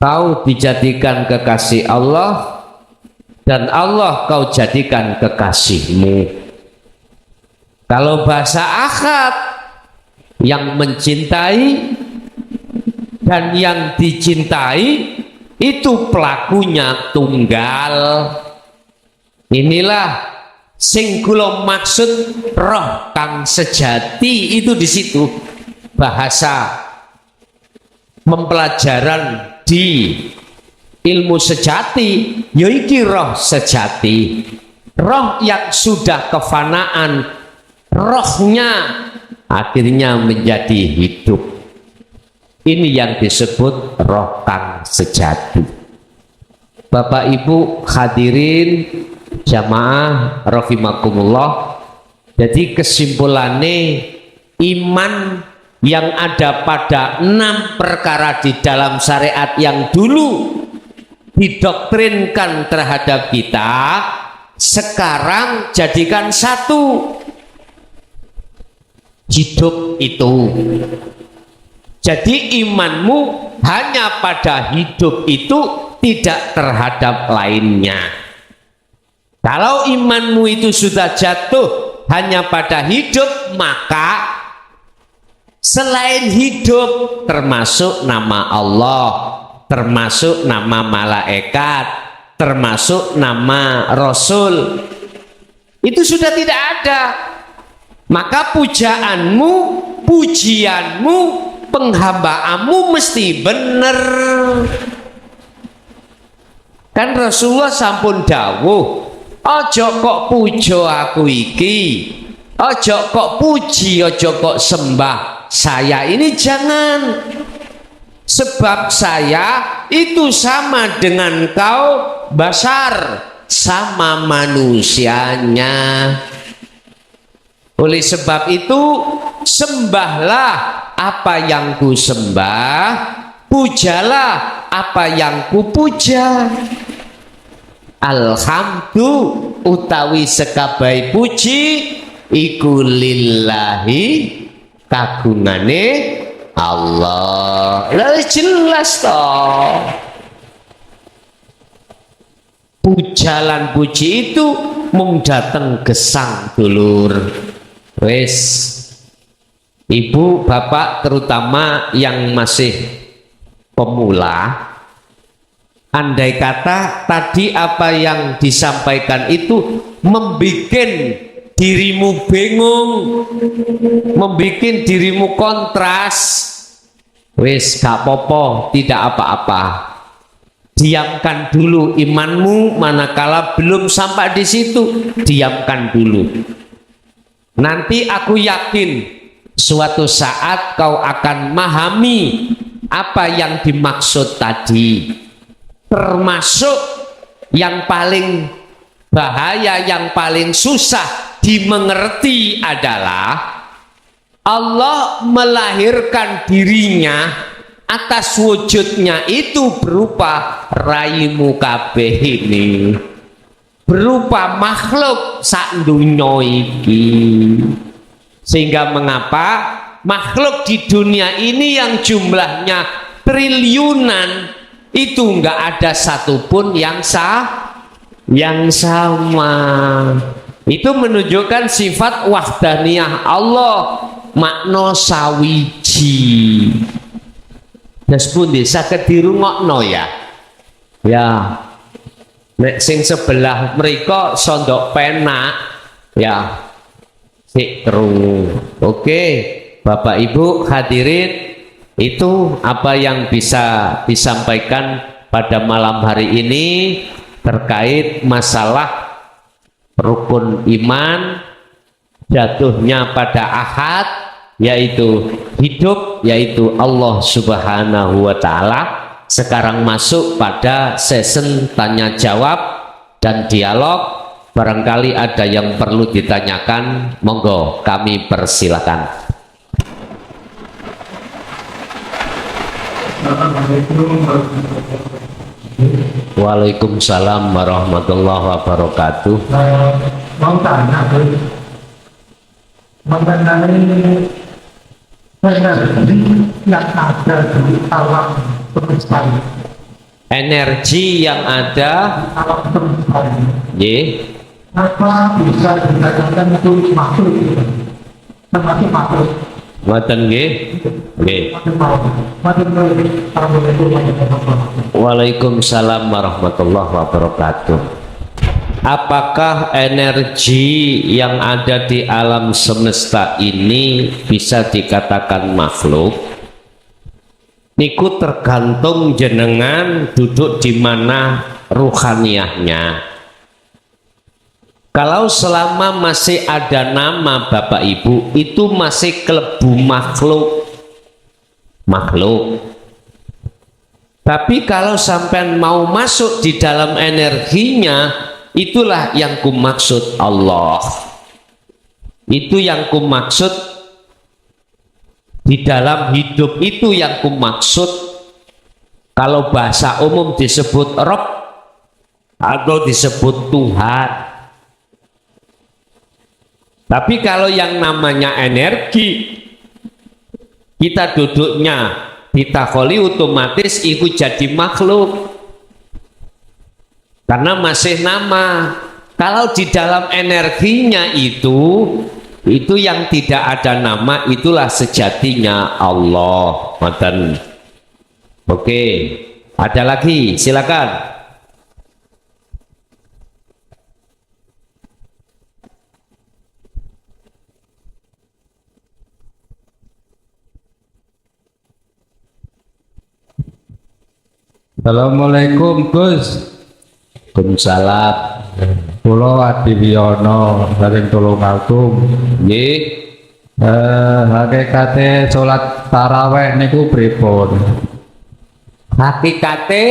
Kau dijadikan kekasih Allah dan Allah kau jadikan kekasihmu. Kalau bahasa akad, yang mencintai dan yang dicintai itu pelakunya tunggal. Inilah sing kula maksud roh kang sejati itu di situ. Bahasa mempelajaran di ilmu sejati yaiki roh sejati, roh yang sudah kefanaan, rohnya akhirnya menjadi hidup. Ini yang disebut roh kang sejati. Bapak Ibu hadirin jamaah rahimakumullah. Jadi kesimpulannya, iman yang ada pada 6 perkara di dalam syariat yang dulu didoktrinkan terhadap kita, sekarang jadikan satu, hidup itu. Jadi imanmu hanya pada hidup itu, tidak terhadap lainnya. Kalau imanmu itu sudah jatuh hanya pada hidup, maka selain hidup termasuk nama Allah, termasuk nama malaikat, termasuk nama Rasul, itu sudah tidak ada. Maka pujaanmu, pujianmu, penghambaanmu mesti bener. Kan Rasulullah sampun dawuh, ojo kok pujo aku iki, ojo kok puji, ojo kok sembah saya ini, jangan. Sebab saya itu sama dengan kau, basar, sama manusianya. Oleh sebab itu sembahlah apa yang ku sembah, pujalah apa yang ku puja. Alhamdu utawi sekabai puji iku lillahi kagungane Allah. Lah jelas toh. Pujalan puji itu mung dateng gesang dulur. Wis, ibu bapak terutama yang masih pemula, andai kata tadi apa yang disampaikan itu membikin dirimu bingung, membikin dirimu kontras, wis gak popo, tidak apa-apa. Diamkan dulu imanmu, manakala belum sampai di situ, diamkan dulu. Nanti aku yakin suatu saat kau akan memahami apa yang dimaksud tadi. Termasuk yang paling bahaya, yang paling susah dimengerti adalah Allah melahirkan dirinya atas wujudnya itu berupa raimu kabeh ini, berupa makhluk sak dunya iki. Sehingga mengapa makhluk di dunia ini yang jumlahnya triliunan itu enggak ada satupun yang sama. Itu menunjukkan sifat wahdaniyah Allah, makna sawiji. Das pundi saged dirungokno ya. Ya. Nek sing sebelah mriko sondok penak ya. Sik krungu. Oke, Bapak Ibu hadirin, itu apa yang bisa disampaikan pada malam hari ini terkait masalah rukun iman, jatuhnya pada ahad, yaitu hidup, yaitu Allah Subhanahu wa Ta'ala. Sekarang masuk pada sesi tanya jawab dan dialog. Barangkali ada yang perlu ditanyakan, monggo kami persilakan. Waalaikumsalam warahmatullahi wabarakatuh. Mau tanya mengenai energi yang ada di alam semesta, energi yang ada, alam semesta ye, apa bisa dikatakan itu makhluk, termasuk makhluk. ngoten nggih, nggih. Waalaikumsalam warahmatullahi wabarakatuh. Apakah energi yang ada di alam semesta ini bisa dikatakan makhluk? Niku tergantung jenengan duduk di mana ruhaniyahnya. Kalau selama masih ada nama Bapak Ibu, itu masih kelebu makhluk. Tapi kalau sampai mau masuk di dalam energinya, itulah yang kumaksud Allah. Itu yang kumaksud di dalam hidup, itu yang kumaksud. Kalau bahasa umum disebut Rob atau disebut Tuhan. Tapi kalau yang namanya energi, kita duduknya ditakholi, otomatis itu jadi makhluk. Karena masih nama. Kalau di dalam energinya itu yang tidak ada nama, itulah sejatinya Allah. Oke, ada lagi, silakan. Assalamualaikum Gus. Waalaikumsalam. Pulau Adiwiono dari Tulungagung. Nggih. Hakikate salat taraweh niku pripun? Hakikate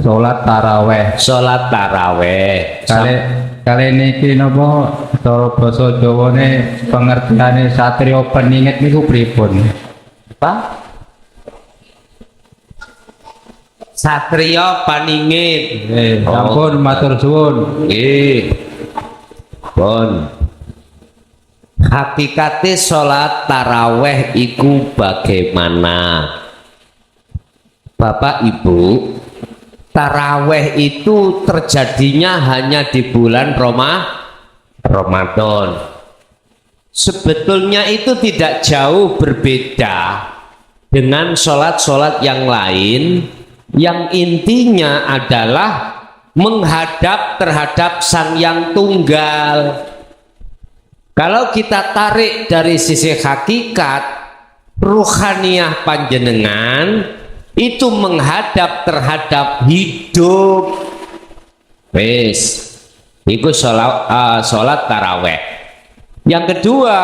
Salat taraweh. salat taraweh. Kali niki napa cara basa Jawane pengertiane satriya peningit niku pripun? Apa? Satria paningit. Ampun matur suwun. Nggih. Pun. Hakikate salat taraweh iku bagaimana? Bapak Ibu, taraweh itu terjadinya hanya di bulan Ramadan. Sebetulnya itu tidak jauh berbeda dengan sholat-sholat yang lain, yang intinya adalah menghadap terhadap Sang Yang Tunggal. Kalau kita tarik dari sisi hakikat, ruhaniyah panjenengan itu menghadap terhadap hidup. Wes, itu sholat taraweh. Yang kedua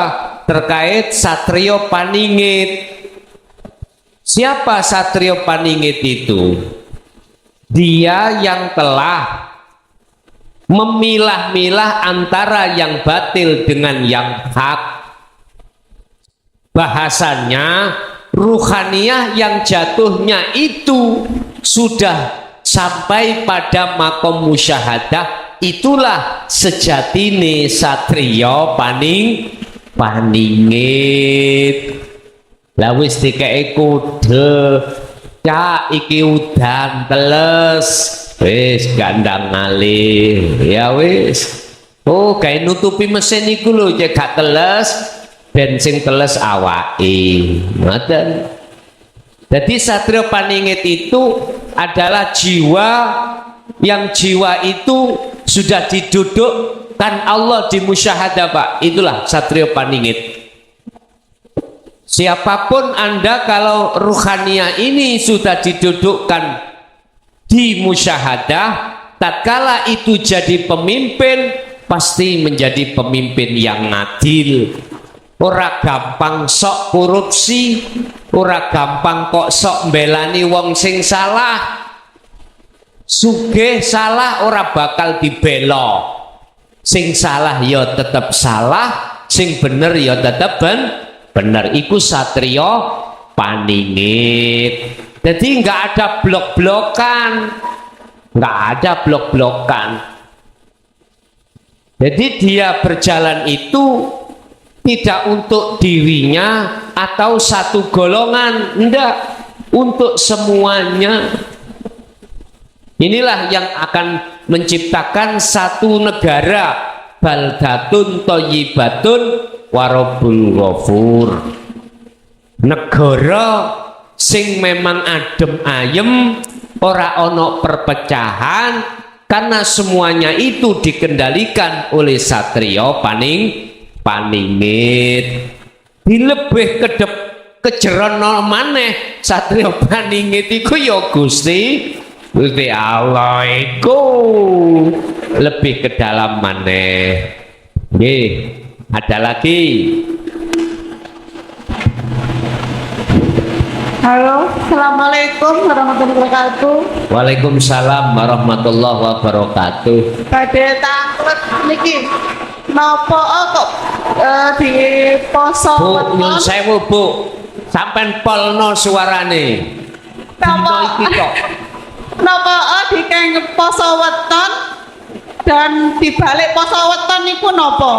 terkait Satrio Paningit. Siapa Satrio Paningit itu? Dia yang telah memilah-milah antara yang batil dengan yang hak. Bahasanya ruhaniyah yang jatuhnya itu sudah sampai pada makom musyahadah, itulah sejatine Satrio Paningit. Lah wis dikeke kode, cak iki udan teles, wis gandang ngalih, ya wis. Oh, kayak nutupi mesin iku lho, cek gak teles, bensin teles awake. Ngoten. Jadi Satrio Paningit itu adalah jiwa yang jiwa itu sudah didudukkan Allah di musyahadah, Pak. Itulah Satrio Paningit. Siapapun Anda kalau ruhaniyah ini sudah didudukkan di musyahadah, tatkala itu jadi pemimpin, pasti menjadi pemimpin yang adil. Ora gampang sok korupsi, ora gampang kok sok mbelani wong sing salah. Sugih salah ora bakal dibela. Sing salah ya tetap salah, sing bener ya tetap bener. Iku Satrio Paningit. Jadi nggak ada blok-blokan, Jadi dia berjalan itu tidak untuk dirinya atau satu golongan, enggak, untuk semuanya. Inilah yang akan menciptakan satu negara, baldatun thayyibatun warabul ghafur. Negara sing memang adem ayem, ora ono perpecahan, karena semuanya itu dikendalikan oleh Satrio Paningit. Dilebih kejerono maneh Satrio Paningit iku ya Gusti Allah iku lebih ke dalam maneh. Nggih, ada lagi. Halo, assalamualaikum warahmatullahi wabarakatuh. Waalaikumsalam warahmatullahi wabarakatuh. Badhe tanglet niki napa kok di poso Bu, nyun weton? sewu Bu, sampean polno suarane. Dino iki kok. Napa dikenging poso weton dan dibalik poso weton niku napa?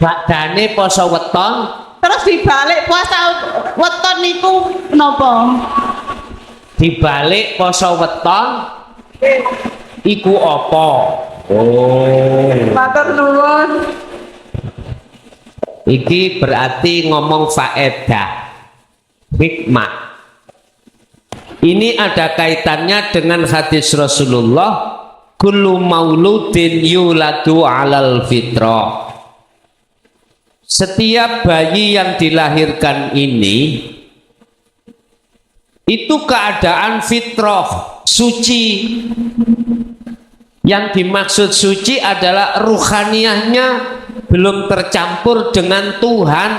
Badane poso weton, Terus dibalik puasa weton niku napa? dibalik poso weton iku apa? Oh. Matur nuwun. Iki berarti ngomong faedah, hikmah. Ini ada kaitannya dengan hadis Rasulullah, kullu mauludin yuladu alal fitrah. Setiap bayi yang dilahirkan ini itu keadaan fitrah, suci. Yang dimaksud suci adalah ruhaniyahnya belum tercampur dengan Tuhan,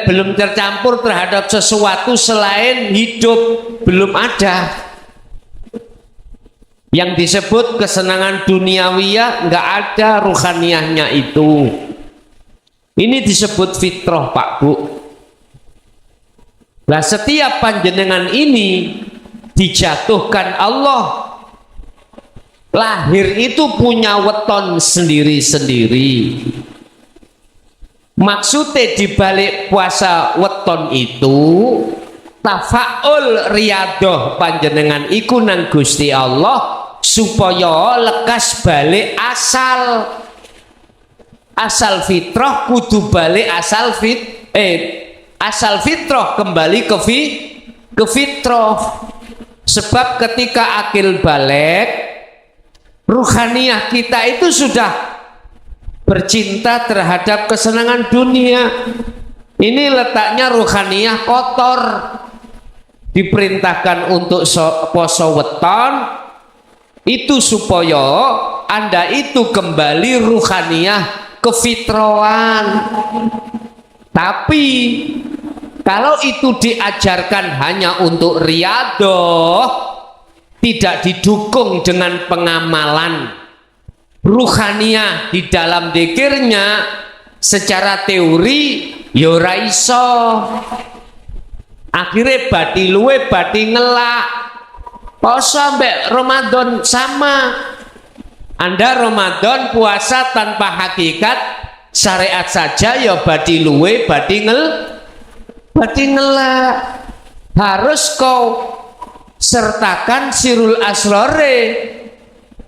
belum tercampur terhadap sesuatu selain hidup, belum ada. Yang disebut kesenangan duniawiyah nggak ada ruhaniyahnya itu. Ini disebut fitrah, Pak Bu. Nah, setiap panjenengan ini dijatuhkan Allah, lahir itu punya weton sendiri-sendiri. Maksudnya dibalik puasa weton itu tafaul riyadhah panjenengan iku nang Gusti Allah supaya lekas balik asal fitrah kudu balik asal fitrah kembali ke fitrah. Sebab ketika akil balik, ruhaniyah kita itu sudah bercinta terhadap kesenangan dunia. Ini letaknya ruhaniyah kotor. Diperintahkan untuk poso weton itu supaya Anda itu kembali ruhaniyah kefitrahan. Tapi kalau itu diajarkan hanya untuk riyadhah, tidak didukung dengan pengamalan ruhaniyah di dalam dzikirnya secara teori, ya ora iso. Akhirnya bati luwe bati ngelak. Poso sampai Ramadan sama. Anda Ramadan puasa tanpa hakikat syariat saja ya bati luwe bati ngelak. Harus kau sertakan sirul asrore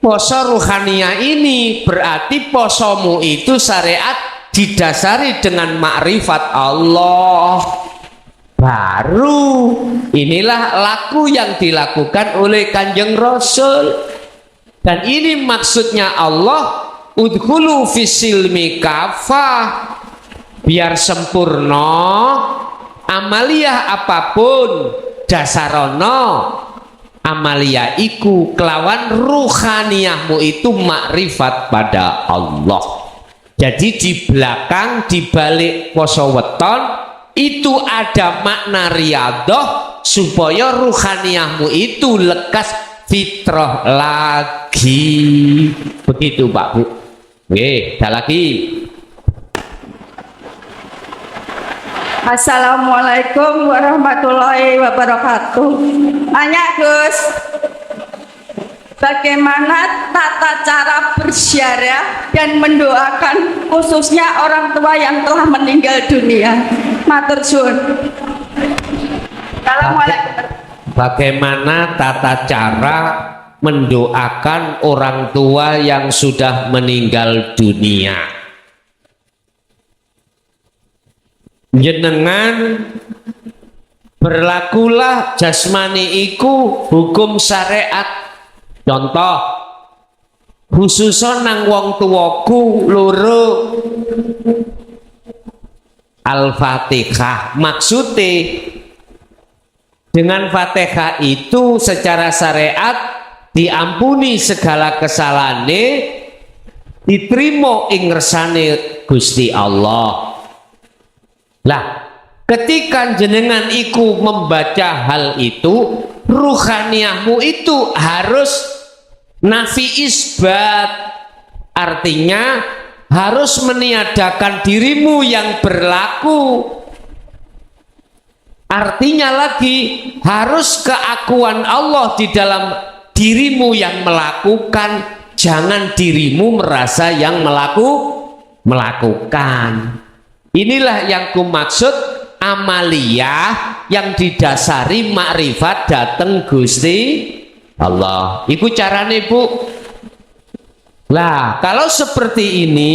poso ruhaniyah ini. Berarti posomu itu syariat didasari dengan makrifat Allah. Baru inilah laku yang dilakukan oleh Kanjeng Rasul. Dan ini maksudnya Allah udkhulu fisilmi kafah, biar sempurna amaliyah apapun dasarono amaliyah iku kelawan ruhaniyahmu itu makrifat pada Allah. Jadi di belakang di balik poso weton itu ada makna riyadhah supaya ruhaniyahmu itu lekas fitrah lagi. Begitu Pak Bu. Oke, ada lagi. Assalamualaikum warahmatullahi wabarakatuh. Tanya Gus, bagaimana tata cara berziarah dan mendoakan khususnya orang tua yang telah meninggal dunia? Matur suwun. Assalamualaikum. Bagaimana tata cara mendoakan orang tua yang sudah meninggal dunia? Jenengan berlakulah jasmani iku hukum syariat. Contoh, khususon nang wong tuwaku loro Al-Fatihah. Maksudnya dengan Fatihah itu secara syariat diampuni segala kesalahane, diterima ing ngersane Gusti Allah. Lah, ketika jenengan iku membaca hal itu, ruhaniyahmu itu harus nafi isbat, artinya harus meniadakan dirimu yang berlaku. Artinya lagi harus keakuan Allah di dalam dirimu yang melakukan, jangan dirimu merasa yang melakukan. Inilah yang kumaksud amaliyah yang didasari makrifat dateng Gusti Allah. Iku carane Bu. Lah, kalau seperti ini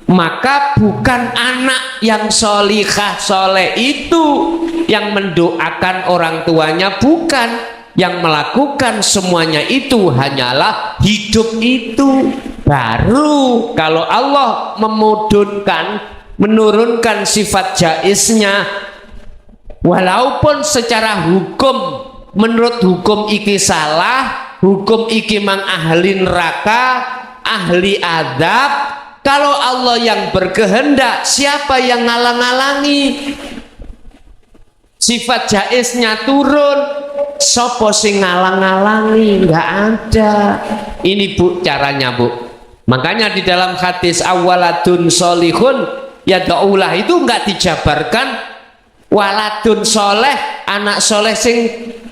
maka bukan anak yang solihah soleh itu yang mendoakan orang tuanya, bukan. Yang melakukan semuanya itu hanyalah hidup itu. Baru kalau Allah menurunkan sifat jaiznya, walaupun secara hukum menurut hukum iki salah, hukum iki mang ahli neraka, ahli adab. Kalau Allah yang berkehendak, siapa yang ngalang-ngalangi? Sifat jaiznya turun, sopo sing ngalang-ngalangi? Nggak ada. Ini Bu caranya Bu. Makanya di dalam hadis awaladun solihun ya daulah itu nggak dijabarkan waladun soleh, anak soleh sing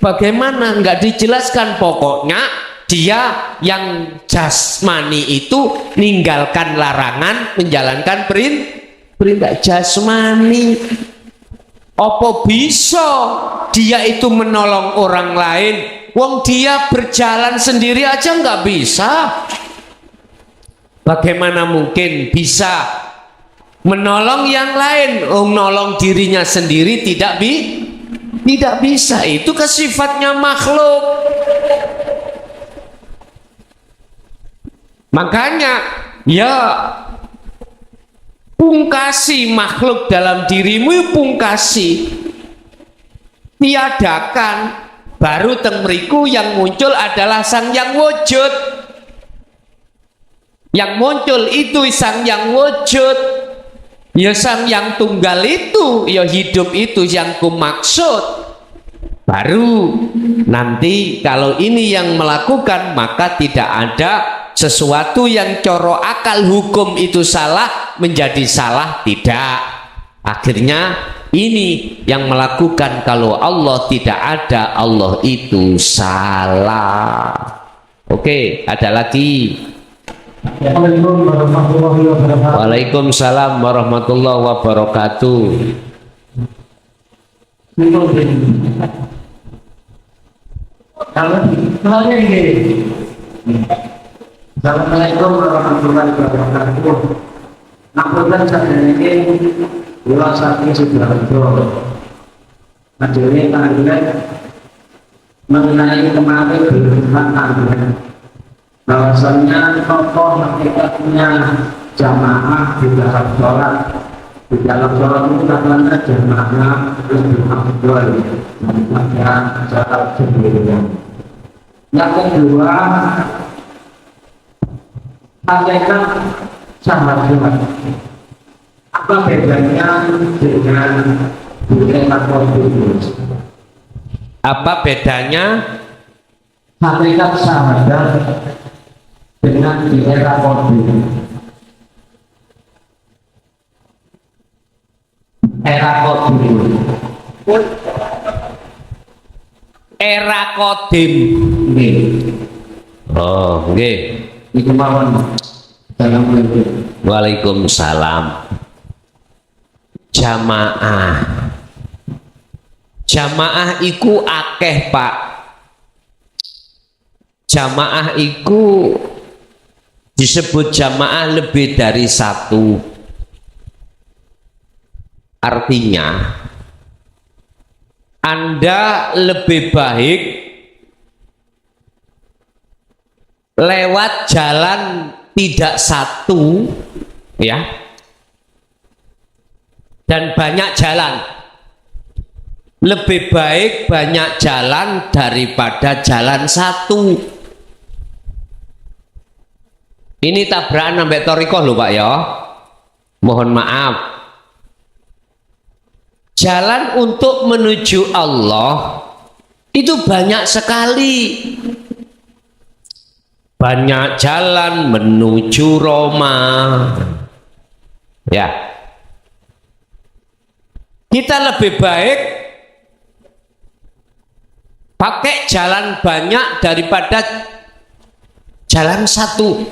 bagaimana, nggak dijelaskan. Pokoknya dia yang jasmani itu ninggalkan larangan, menjalankan perintah jasmani. Apa bisa dia itu menolong orang lain? Wong dia berjalan sendiri aja nggak bisa. Bagaimana mungkin bisa menolong yang lain? Menolong dirinya sendiri tidak bisa. Itu sifatnya makhluk. Makanya ya pungkasi makhluk dalam dirimu, pungkasi, tiadakan, baru teng mriku yang muncul adalah sang yang wujud. Yang muncul itu sang yang wujud, ya sang yang tunggal itu, ya hidup itu yang kumaksud. Baru nanti kalau ini yang melakukan, maka tidak ada sesuatu yang coro akal hukum itu salah menjadi salah, tidak. Akhirnya ini yang melakukan, kalau Allah tidak ada, Allah itu salah. Oke, ada lagi. Assalamualaikum warahmatullahi wabarakatuh. Waalaikumsalam warahmatullahi wabarakatuh. Kalau ini Assalamualaikum warahmatullahi wabarakatuh. Ngapunten sadaya kula saking Sidoarjo. Majelis tanglet mengenai kemarin berhubungan bahwasanya tokoh hakikatnya jamaah di dalam sholat. Di dalam sholat itu katanya jamaah lebih afdol daripada sholat sendirian. Yang kedua, hakikat sahabat. Apa bedanya dengan era Qadim? Apa bedanya Hakikat sahabat dengan di era Qadim? Era Qadim. era Qadim? Oh, nggih. Iku mawon. Assalamualaikum. Waalaikumsalam. Jamaah iku akeh, Pak. Jamaah iku disebut jamaah lebih dari satu. Artinya Anda lebih baik lewat jalan tidak satu, ya, dan banyak jalan. Lebih baik banyak jalan daripada jalan satu. Ini tabrakan sampai torikoh loh Pak ya. Mohon maaf. Jalan untuk menuju Allah itu banyak sekali. Banyak jalan menuju Roma. Ya. Kita lebih baik pakai jalan banyak daripada jalan satu.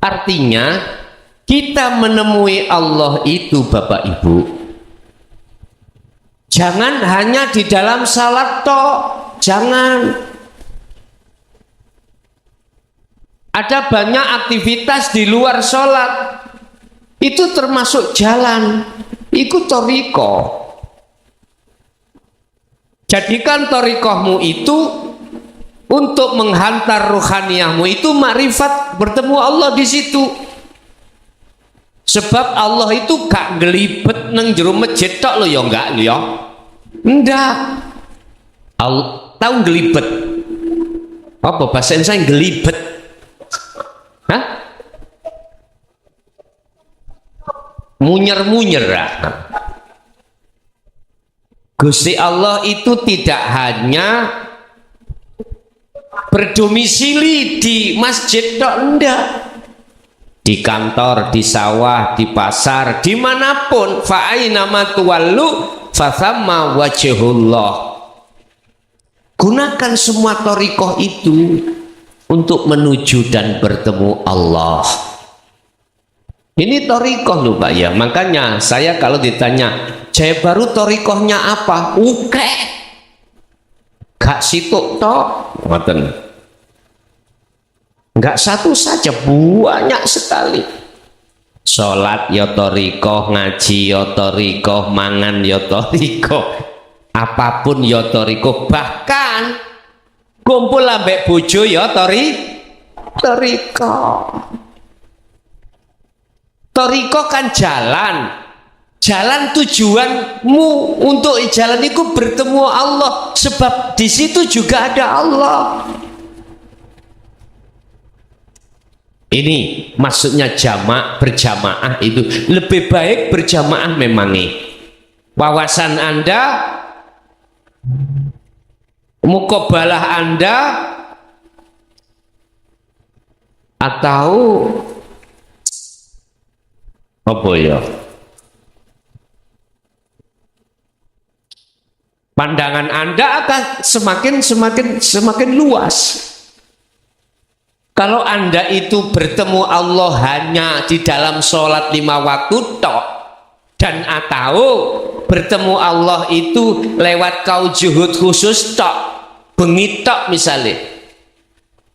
Artinya kita menemui Allah itu Bapak Ibu, jangan hanya di dalam salat tok, jangan. Ada banyak aktivitas di luar sholat, itu termasuk jalan, ikut toriko. Jadikan torikohmu itu untuk menghantar ruhaniyahmu itu makrifat, bertemu Allah di situ. Sebab Allah itu gak gelibet nang jero masjid tok lho ya, enggak lho ya. Enggak. Tahu gelibet? Apa bahasa Indonesia gelibet? Hah? Munyer-munyer. Gusti Allah itu tidak hanya berdomisili di masjid tok, enggak. Di kantor, di sawah, di pasar, dimanapun. Fa'aina ma tuwallu fathamma wajhullah. Gunakan semua thariqah itu untuk menuju dan bertemu Allah. Ini thariqah loh Pak ya. Makanya saya kalau ditanya Jaya Baru torikohnya apa? Uke. Gak situk tok. Ngoten. Enggak satu saja, banyak sekali. Sholat ya torikoh, ngaji ya torikoh, mangan ya torikoh, apapun ya torikoh, bahkan kumpul ambek bojo ya torikoh. Torikoh kan jalan tujuanmu untuk jalan itu bertemu Allah, sebab di situ juga ada Allah. Ini maksudnya berjamaah itu lebih baik berjamaah memangnya. Wawasan Anda, mukobalah Anda, atau apa ya? Pandangan Anda akan semakin luas. Kalau Anda itu bertemu Allah hanya di dalam sholat 5 waktu tok, dan atau bertemu Allah itu lewat kau juhud khusus tok, bengi tok misalnya,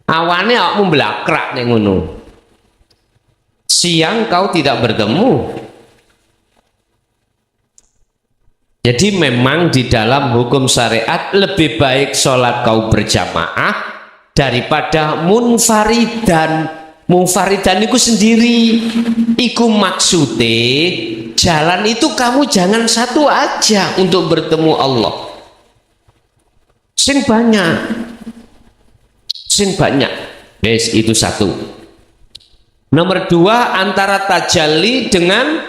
awane awakmu blakrak ning ngono, siang kau tidak bertemu. Jadi memang di dalam hukum syariat lebih baik sholat kau berjamaah daripada munfaridan. Munfaridan itu sendiri, iku maksude jalan itu kamu jangan satu aja untuk bertemu Allah, sing banyak. Yes, itu satu. Nomor 2, antara tajalli dengan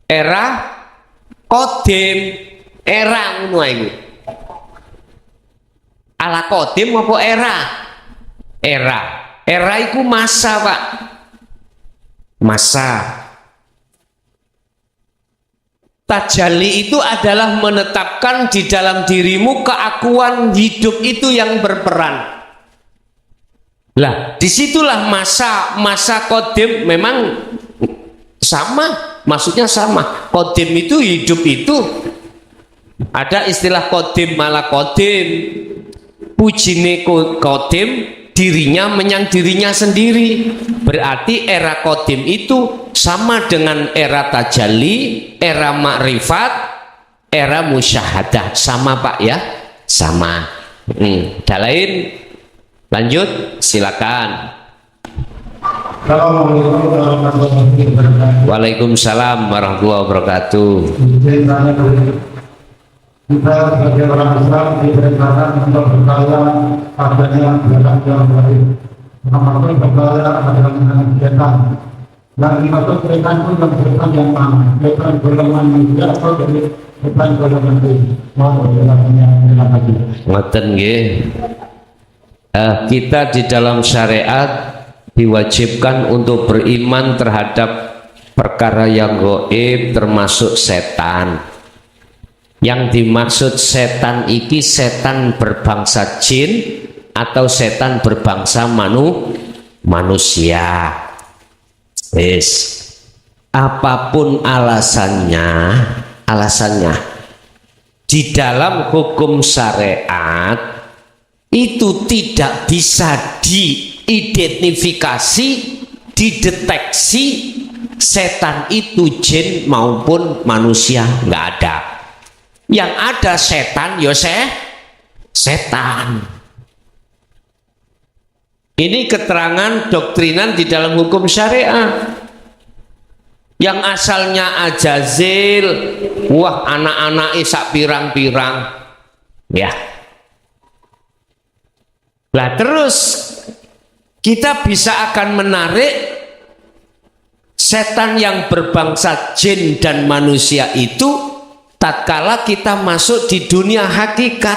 era kodim, era ngono iku. Ala kodim apa era? Era itu masa, Pak. Masa. Tajalli itu adalah menetapkan di dalam dirimu keakuan hidup itu yang berperan. Lah, disitulah masa kodim memang sama, maksudnya sama. Kodim itu hidup itu. Ada istilah kodim malah kodim. Pujine kodim, dirinya menyang dirinya sendiri. Berarti era kodim itu sama dengan era tajalli, era makrifat, era musyahadah. Sama Pak ya? Sama. Ada lain? Lanjut, silakan. Waalaikumsalam warahmatullahi wabarakatuh. Kita sebagai orang Islam diperintahkan untuk berkaya padanya dalam yang baik. Termasuk berkaya adalah dengan setan. Dan dimaksud setan pun yang setan yang mana? Setan golongan manusia atau dari setan golongan ini? Mau jelasnya terima kasih. Ngoten nggih. Kita di dalam syariat diwajibkan untuk beriman terhadap perkara yang gaib termasuk setan. Yang dimaksud setan iki setan berbangsa jin atau setan berbangsa manusia. Yes. Apapun alasannya di dalam hukum syariat itu tidak bisa diidentifikasi, dideteksi setan itu jin maupun manusia, nggak ada. Yang ada setan ya setan. Ini keterangan doktrinan di dalam hukum syariat. Yang asalnya Ajazil, wah anak-anak sak pirang-pirang, ya. Lah terus kita bisa akan menarik setan yang berbangsa jin dan manusia itu tatkala kita masuk di dunia hakikat.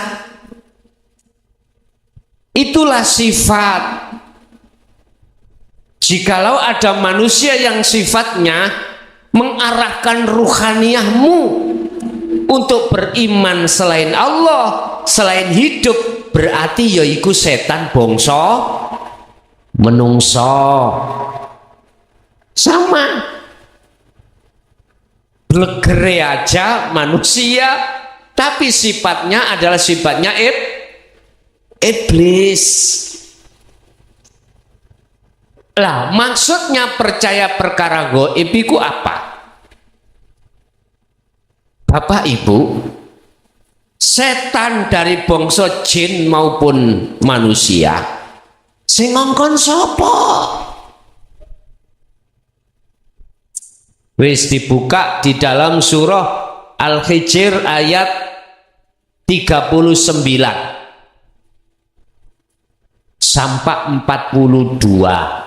Itulah sifat. Jikalau ada manusia yang sifatnya mengarahkan ruhaniyahmu untuk beriman selain Allah, selain hidup, berarti yaiku setan bangsa menungso. Sama. Blegere aja manusia, tapi sifatnya adalah sifatnya iblis. Lah maksudnya percaya perkara gaib iku apa? Bapak Ibu, setan dari bangsa jin maupun manusia sing ngongkon sapa? Wis dibuka di dalam surah Al-Hijr ayat 39 sampai 42.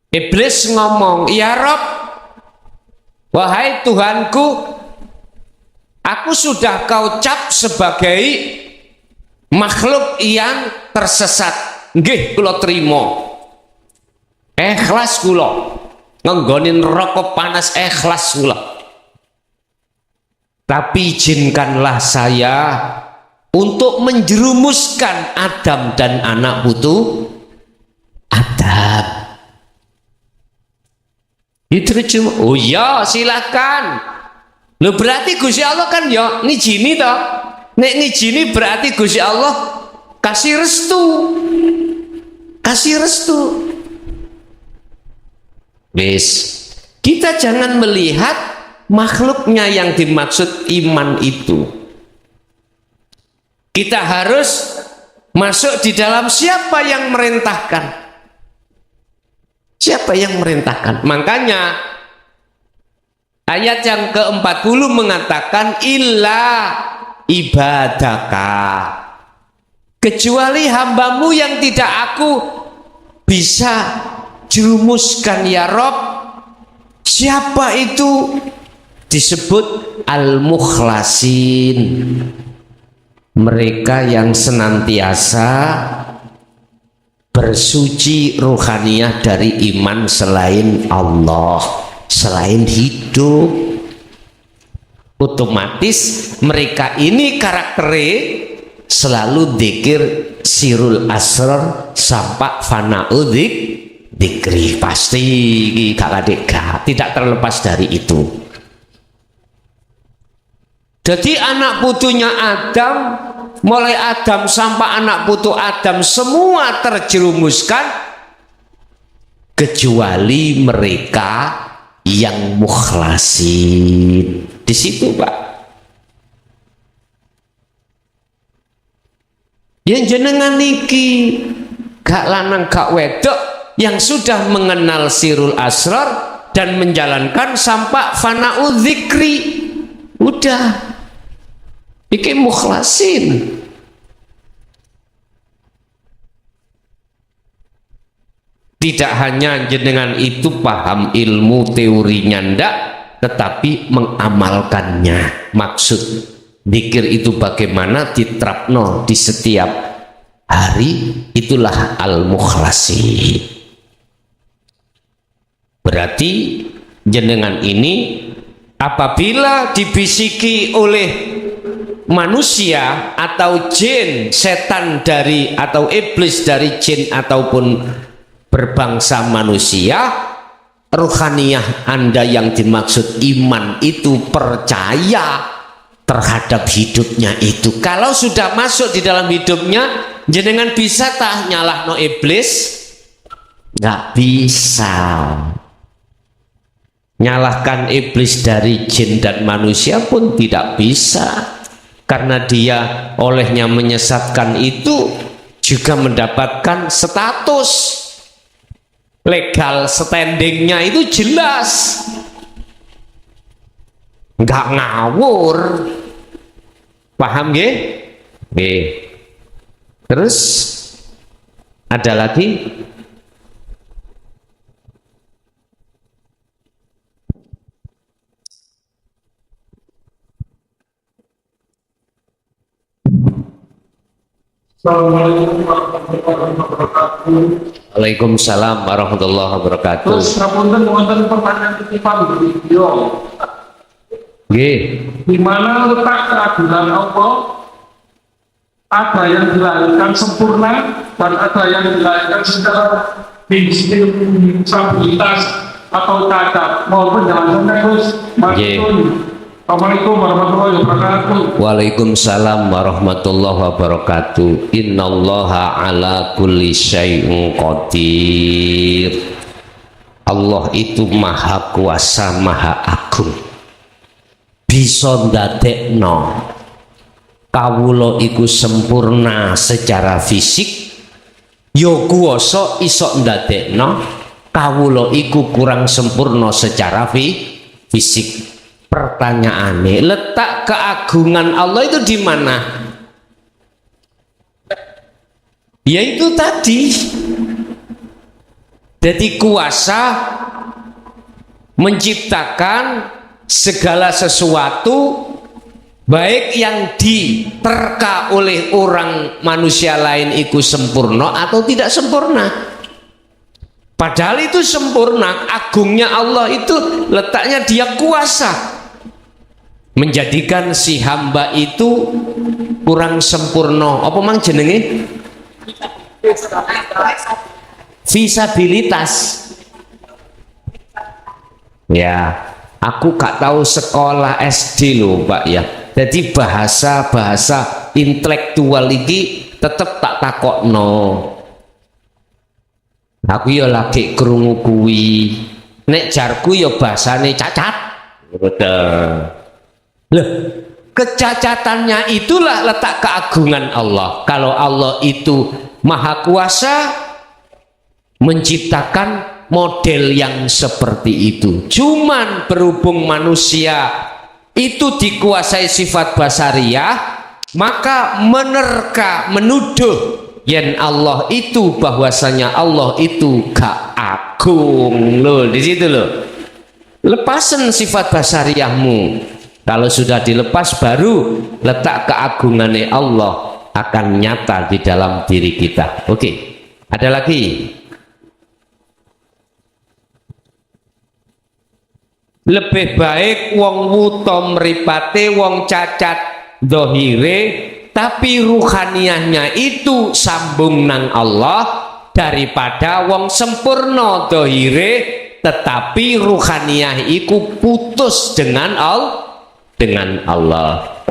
Iblis ngomong, "Ya Rob, wahai Tuhanku, aku sudah kau cap sebagai makhluk yang tersesat. Nggih, kula trimo. Ikhlas kula. Ngenggonin rokok panas ikhlas kula. Tapi izinkanlah saya untuk menjerumuskan Adam dan anak putu Adam." Diterjemah, "Oh ya, silakan." Loh berarti Gusti Allah kan ya ngijini toh. Nek ngijini berarti Gusti Allah kasih restu. Kasih restu. Wis, kita jangan melihat makhluknya yang dimaksud iman itu. Kita harus masuk di dalam siapa yang merintahkan. Siapa yang merintahkan? Makanya ayat yang ke-40 mengatakan illa ibadaka, kecuali hambamu yang tidak aku bisa jerumuskan ya Rob. Siapa itu? Disebut al-mukhlasin, mereka yang senantiasa bersuci ruhaniyah dari iman selain Allah, selain hidup. Otomatis mereka ini karakternya selalu dzikir sirul asrar sampai fana'u dzikri, pasti tidak terlepas dari itu. Jadi anak putunya Adam, mulai Adam sampai anak putu Adam semua terjerumuskan kecuali mereka yang mukhlasin. Di situ Pak. Yang jenengan niki gak lanang gak wedok yang sudah mengenal sirul asrar dan menjalankan sampai fana'u dzikri, udah iki mukhlasin. Tidak hanya jenengan itu paham ilmu teorinya ndak, tetapi mengamalkannya. Maksud zikir itu bagaimana diterapno di setiap hari, itulah al-mukhlasin. Berarti jenengan ini apabila dibisiki oleh manusia atau jin, setan dari atau iblis dari jin ataupun berbangsa manusia, ruhaniyah Anda yang dimaksud iman itu percaya terhadap hidupnya itu. Kalau sudah masuk di dalam hidupnya, jenengan bisa tak nyalahno iblis? Nggak bisa. Nyalahkan iblis dari jin dan manusia pun tidak bisa, karena dia olehnya menyesatkan itu juga mendapatkan status legal, standingnya itu jelas, nggak ngawur. Paham nggih? Nggih. Terus ada lagi? Assalamualaikum warahmatullahi wabarakatuh. Waalaikumsalam warahmatullahi wabarakatuh. Terus ngapunten wonten pertanyaan titipan video. Nggih. Di mana letak keadilan Allah? Ada yang dilahirkan sempurna dan ada yang dilahirkan secara disabilitas atau cacat, mohon penjelasannya Gus. Assalamualaikum warahmatullahi wabarakatuh. Waalaikumsalam warahmatullahi wabarakatuh. Innallaha ala kulli syai'in qadir. Allah itu maha kuasa, maha agung. Bisa ndadekno kawula iku sempurna secara fisik, ya kuwasa iso ndadekno kawula iku kurang sempurna secara fisik. Pertanyaannya, letak keagungan Allah itu di mana? Yaitu tadi, jadi kuasa menciptakan segala sesuatu, baik yang diterka oleh orang manusia lain itu sempurna atau tidak sempurna. Padahal itu sempurna. Agungnya Allah itu letaknya dia kuasa menjadikan si hamba itu kurang sempurna. Apa mang jenenge? Visabilitas. Ya, aku gak tahu sekolah SD loh Pak ya. Jadi bahasa intelektual ini tetep tak takokno. Aku ya lagi krungu kuwi. Nek jarku ya bahasane cacat. Betul. Loh, kecacatannya itulah letak keagungan Allah. Kalau Allah itu maha kuasa menciptakan model yang seperti itu. Cuman berhubung manusia itu dikuasai sifat basariah, maka menerka, menuduh yen Allah itu bahwasanya Allah itu gak agung. Loh, di situ loh. Lepasan sifat basariahmu. Kalau sudah dilepas, baru letak keagungannya Allah akan nyata di dalam diri kita. Oke, ada lagi. Lebih baik wong wuto mripate, wong cacat dohire, tapi ruhaniyahnya itu sambung nang Allah, daripada wong sempurna dohire tetapi ruhaniyah iku putus dengan Allah.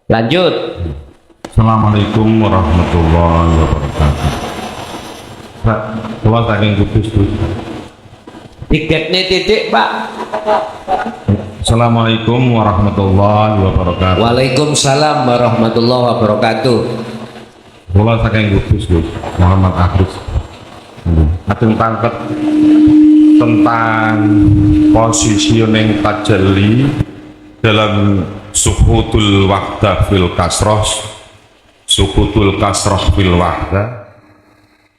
Lanjut. Assalamualaikum warahmatullahi wabarakatuh. Pak, kalau saking kudus tuh. Tiketnya titik Pak. Assalamualaikum warahmatullahi wabarakatuh. Waalaikumsalam warahmatullahi wabarakatuh. Kalau saking kudus tuh, Muhammad Agus. Atung tangket tentang positioning tajalli dalam suhutul wahdah fil kasroh, suhutul kasroh fil wahdah,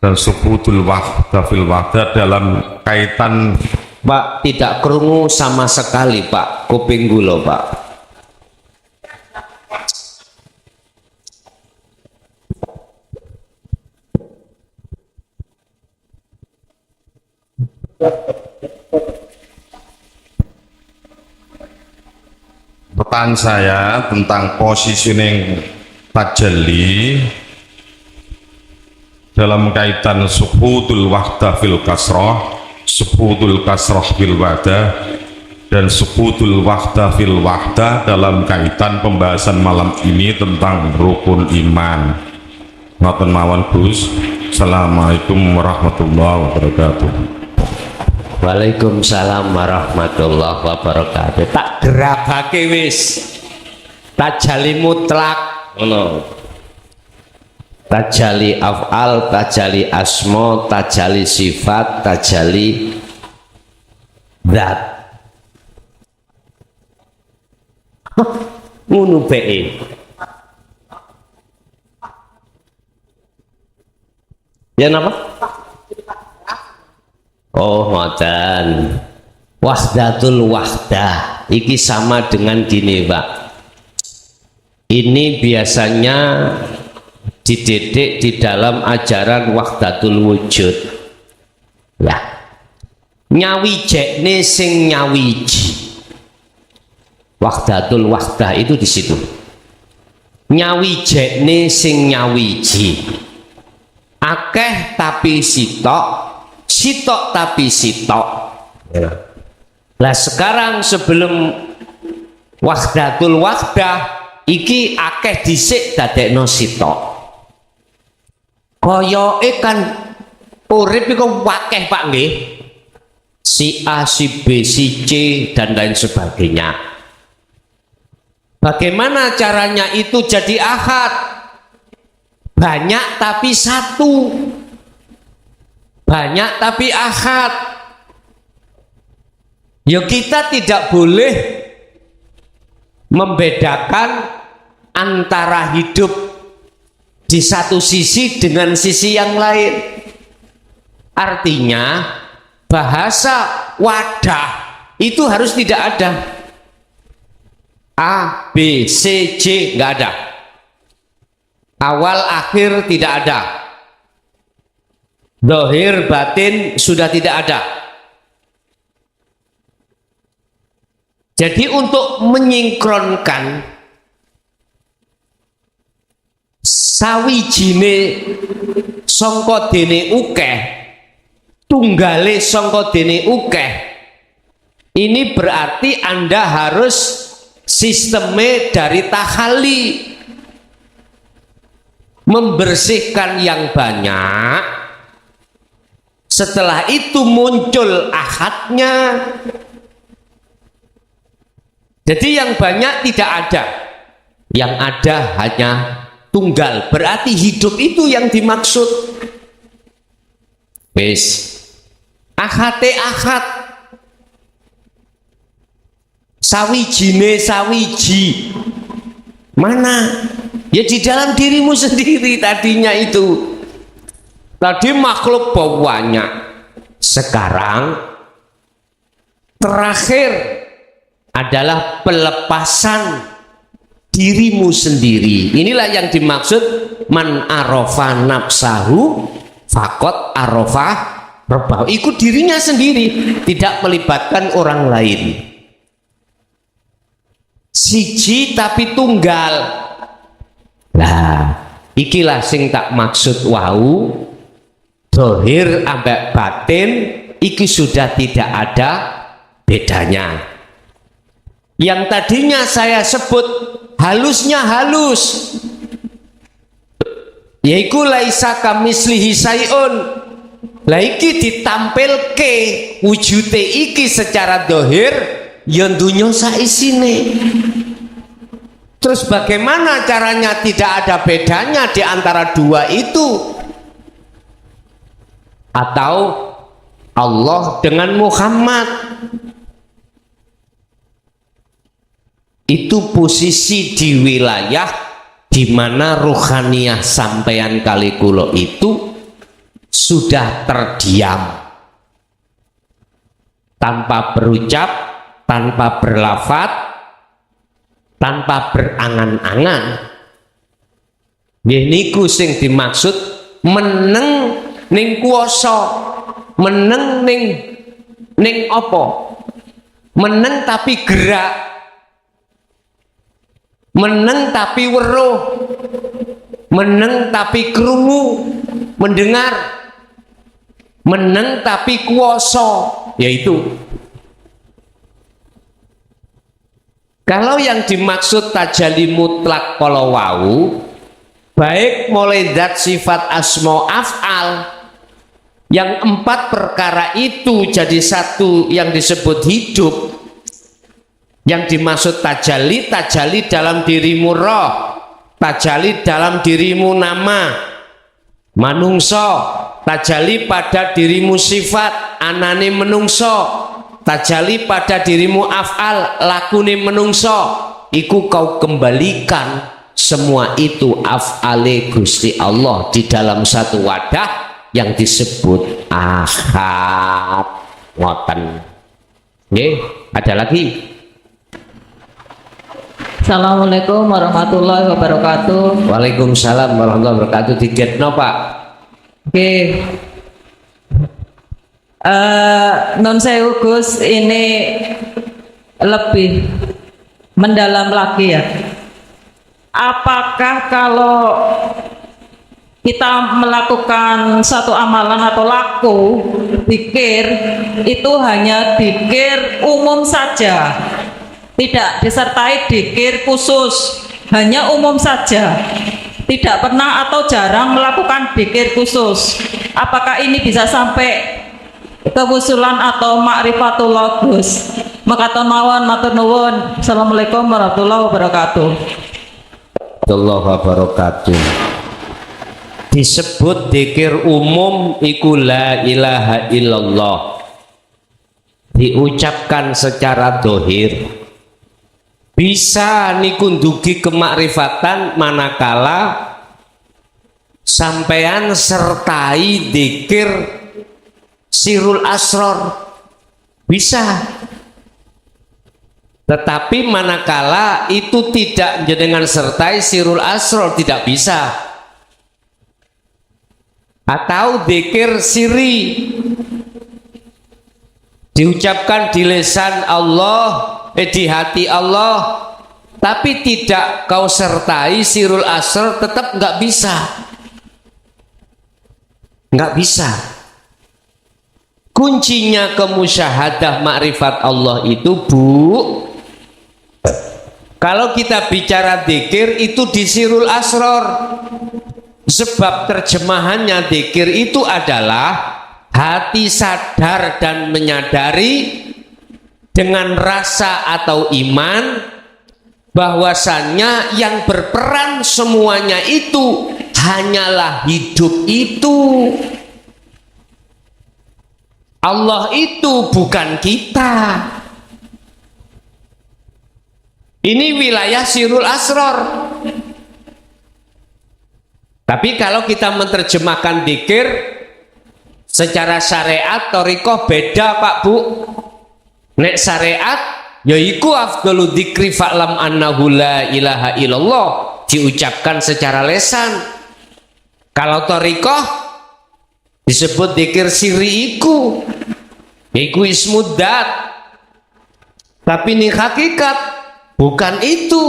dan suhutul wahdah fil wahdah dalam kaitan. Pak, tidak krungu sama sekali Pak, kuping gula Pak. Pertanyaan saya tentang positioning tajalli dalam kaitan suhutul wahdah fil kasroh, suhutul kasroh fil wahdah, dan suhutul wahdah fil wahdah dalam kaitan pembahasan malam ini tentang rukun iman. Ngoten mawon Gus. Assalamualaikum warahmatullahi wabarakatuh. Waalaikumsalam warahmatullahi wabarakatuh. Tak gerabake wis. Tajalli mutlak ngono. Tajalli af'al, tajalli asma, tajalli sifat, tajalli zat. Ngono bae. Ya napa? Oh, ngoten. Wahdatul wahdah. Iki sama dengan gini, Pak. Ini biasanya dididik di dalam ajaran wahdatul wujud. Ya. Nyawijekne sing nyawiji. Wahdatul wahdah itu di situ. Nyawijekne sing nyawiji. Akeh tapi sitok, sitok tapi sitok. Ya. Lah sekarang sebelum wahdatul wahdah iki akeh dhisik dadekno sitok. Koyoke kan urip iku wakeh Pak nggih. Si A, si B, si C dan lain sebagainya. Bagaimana caranya itu jadi ahad? Banyak tapi satu. Banyak tapi ahad. Ya kita tidak boleh membedakan antara hidup di satu sisi dengan sisi yang lain. Artinya bahasa wadah itu harus tidak ada. A, B, C, C nggak ada. Awal akhir tidak ada. Zahir batin sudah tidak ada. Jadi untuk menyinkronkan sawijine sangka dene ukeh, tunggale sangka dene ukeh, ini berarti Anda harus sistemnya dari tahalli, membersihkan yang banyak, setelah itu muncul ahadnya. Jadi yang banyak tidak ada, yang ada hanya tunggal, berarti hidup itu yang dimaksud. Wis ahate ahad, sawijine sawiji, mana? Ya di dalam dirimu sendiri tadinya itu. Tadi makhluk banyak, sekarang terakhir adalah pelepasan dirimu sendiri. Inilah yang dimaksud man arofa nafsahu fakot arofa rabbahu. Ikut dirinya sendiri, tidak melibatkan orang lain. Siji tapi tunggal. Nah, ikilah sing tak maksud wau. Zahir ambek batin iki sudah tidak ada bedanya. Yang tadinya saya sebut halusnya halus, yaiku laisa kamislihi sayun. Lah iki ditampilke wujude iki secara zahir ya dunya saisine. Terus bagaimana caranya tidak ada bedanya di antara dua itu? Atau Allah dengan Muhammad, itu posisi di wilayah di mana ruhaniyah sampeyan kali kulo itu sudah terdiam, tanpa berucap, tanpa berlafat, tanpa berangan-angan. Niku sing dimaksud meneng ning kuasa, meneng ning apa? Meneng tapi gerak, meneng tapi weruh, meneng tapi krungu, mendengar, meneng tapi kuasa, yaitu kalau yang dimaksud tajalli mutlak kalau wau, baik mulai zat sifat asma af'al, yang 4 perkara itu jadi satu yang disebut hidup. Yang dimaksud tajalli, tajalli dalam dirimu roh, tajalli dalam dirimu nama manungso, tajalli pada dirimu sifat anane menungso, tajalli pada dirimu af'al lakune menungso. Iku kau kembalikan semua itu af'ale Gusti Allah di dalam satu wadah yang disebut ahad. Ngoten nggih. Ada lagi? Assalamualaikum warahmatullahi wabarakatuh. Waalaikumsalam warahmatullahi wabarakatuh. Digetno Pak. Oke. Non sewu Gus, ini lebih mendalam lagi ya. Apakah kalau kita melakukan satu amalan atau laku dzikir itu hanya dzikir umum saja, tidak disertai dzikir khusus, hanya umum saja, tidak pernah atau jarang melakukan dzikir khusus. Apakah ini bisa sampai kewusulan atau ma'rifatullah Gus? Makaton mawon matur nuwun. Assalamualaikum warahmatullahi wabarakatuh. Warahmatullahi wabarakatuh. Disebut dzikir umum iku la ilaha illallah, diucapkan secara dohir, bisa nikundugi kemakrifatan manakala sampean sertai dzikir sirul asror, bisa. Tetapi manakala itu tidak dengan sertai sirul asror, tidak bisa. Atau dzikir siri, diucapkan di lisan Allah, di hati Allah, tapi tidak kau sertai sirul asror, tetap nggak bisa, nggak bisa. Kuncinya kemusyahadah makrifat Allah itu, Bu, kalau kita bicara dzikir itu di sirul asror. Sebab terjemahannya dzikir itu adalah hati sadar dan menyadari dengan rasa atau iman bahwasannya yang berperan semuanya itu hanyalah hidup itu. Allah itu bukan kita. Ini wilayah sirul asror. Tapi kalau kita menerjemahkan dzikir secara syariat thariqah beda Pak Bu. Nek syariat yaiku afdalu dzikri fa'lam annahu la ilaha illallah, diucapkan secara lisan. Kalau thariqah disebut dzikir siri iku ismudat. Tapi ini hakikat bukan itu.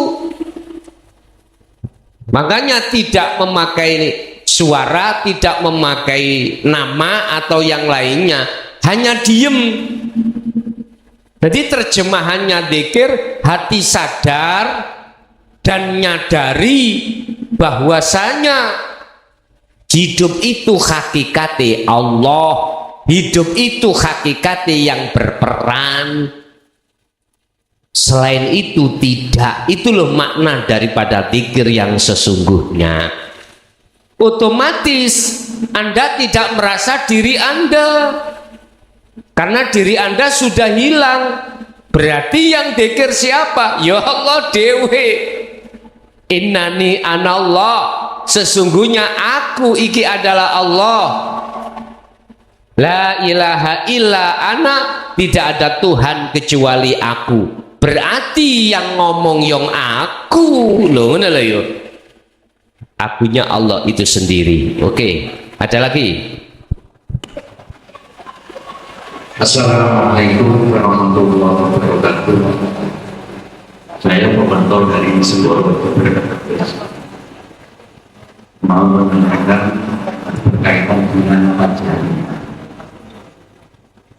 Makanya tidak memakai suara, tidak memakai nama atau yang lainnya, hanya diem. Jadi terjemahannya dzikir hati sadar dan nyadari bahwasanya hidup itu hakikatnya Allah, hidup itu hakikatnya yang berperan. Selain itu tidak. Itu loh makna daripada dzikir yang sesungguhnya. Otomatis Anda tidak merasa diri Anda, karena diri Anda sudah hilang. Berarti yang dzikir siapa? Ya Allah dewe. Innani anallah, sesungguhnya aku iki adalah Allah. La ilaha illa ana, tidak ada Tuhan kecuali aku. Berarti yang ngomong yang aku loh, ngono yo. Akunya Allah itu sendiri. Oke, ada lagi. Assalamualaikum warahmatullahi wabarakatuh. Saya pemantau dari sebuah berkas. Mau menanyakan berkaitan dengan pajak.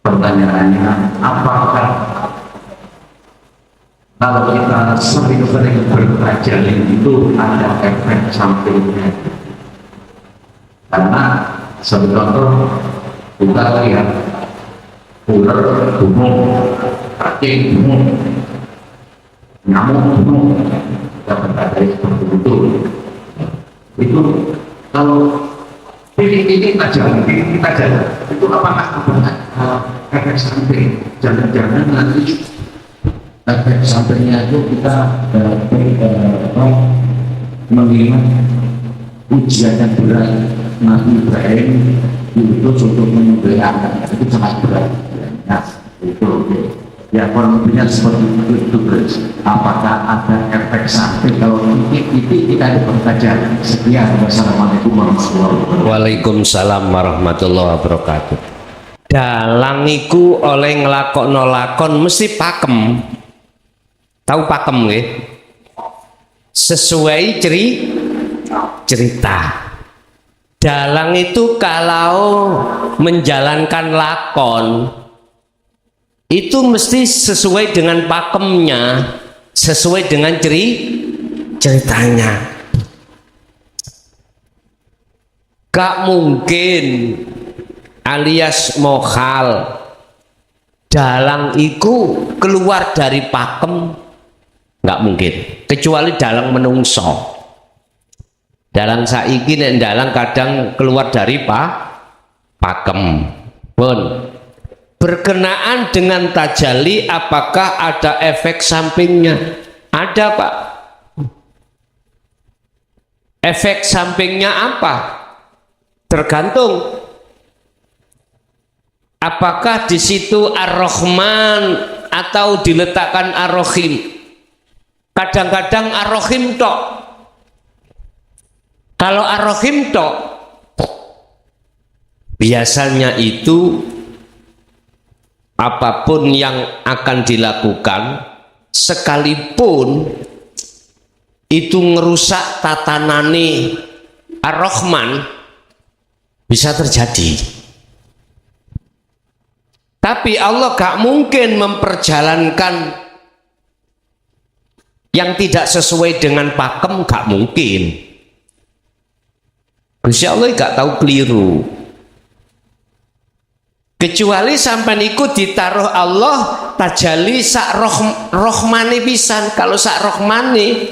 Pertanyaannya, apakah kalau kita sering-sering bertajalin itu ada efek sampingnya? Karena contoh kita lihat ular gunung, cacing gunung, nyamuk gunung, kita bertajal seperti itu. Itu kalau pilih tajam, kita jalan, itu apakah ada efek samping? Jangan-jangan nanti efek sampingnya itu kita mengingat ujian yang berat Nabi Ibrahim itu untuk menyembelih anak, itu sangat berat. Nah, itu ya konfliknya seperti itu terus. Apakah ada efek samping kalau itu kita berkajian? Sekian, wassalamualaikum warahmatullahi wabarakatuh. Waalaikumsalam warahmatullahi wabarakatuh. Dalang iku oleh ngelakokno lakon mesti pakem. Tahu pakem nggih? Sesuai cerita. Dalang itu kalau menjalankan lakon itu mesti sesuai dengan pakemnya, sesuai dengan ceritanya. Gak mungkin alias mohal dalang itu keluar dari pakem, gak mungkin, kecuali dalang menungso. Dalang saiki nek dalang kadang keluar dari pakem. Pun berkenaan dengan tajalli, apakah ada efek sampingnya? Ada, Pak. Efek sampingnya apa? Tergantung. Apakah di situ Ar-Rahman atau diletakkan Ar-Rahim? Kadang-kadang Ar-Rahim tok. Kalau Ar-Rahim tok, biasanya itu apapun yang akan dilakukan, sekalipun itu ngerusak tatanane Ar-Rahman, bisa terjadi. Tapi Allah gak mungkin memperjalankan yang tidak sesuai dengan pakem, gak mungkin. Gusti Allah gak tahu keliru. Kecuali sampai ikut ditaruh Allah tajalli sak rohmane pisan. Kalau sak rohmane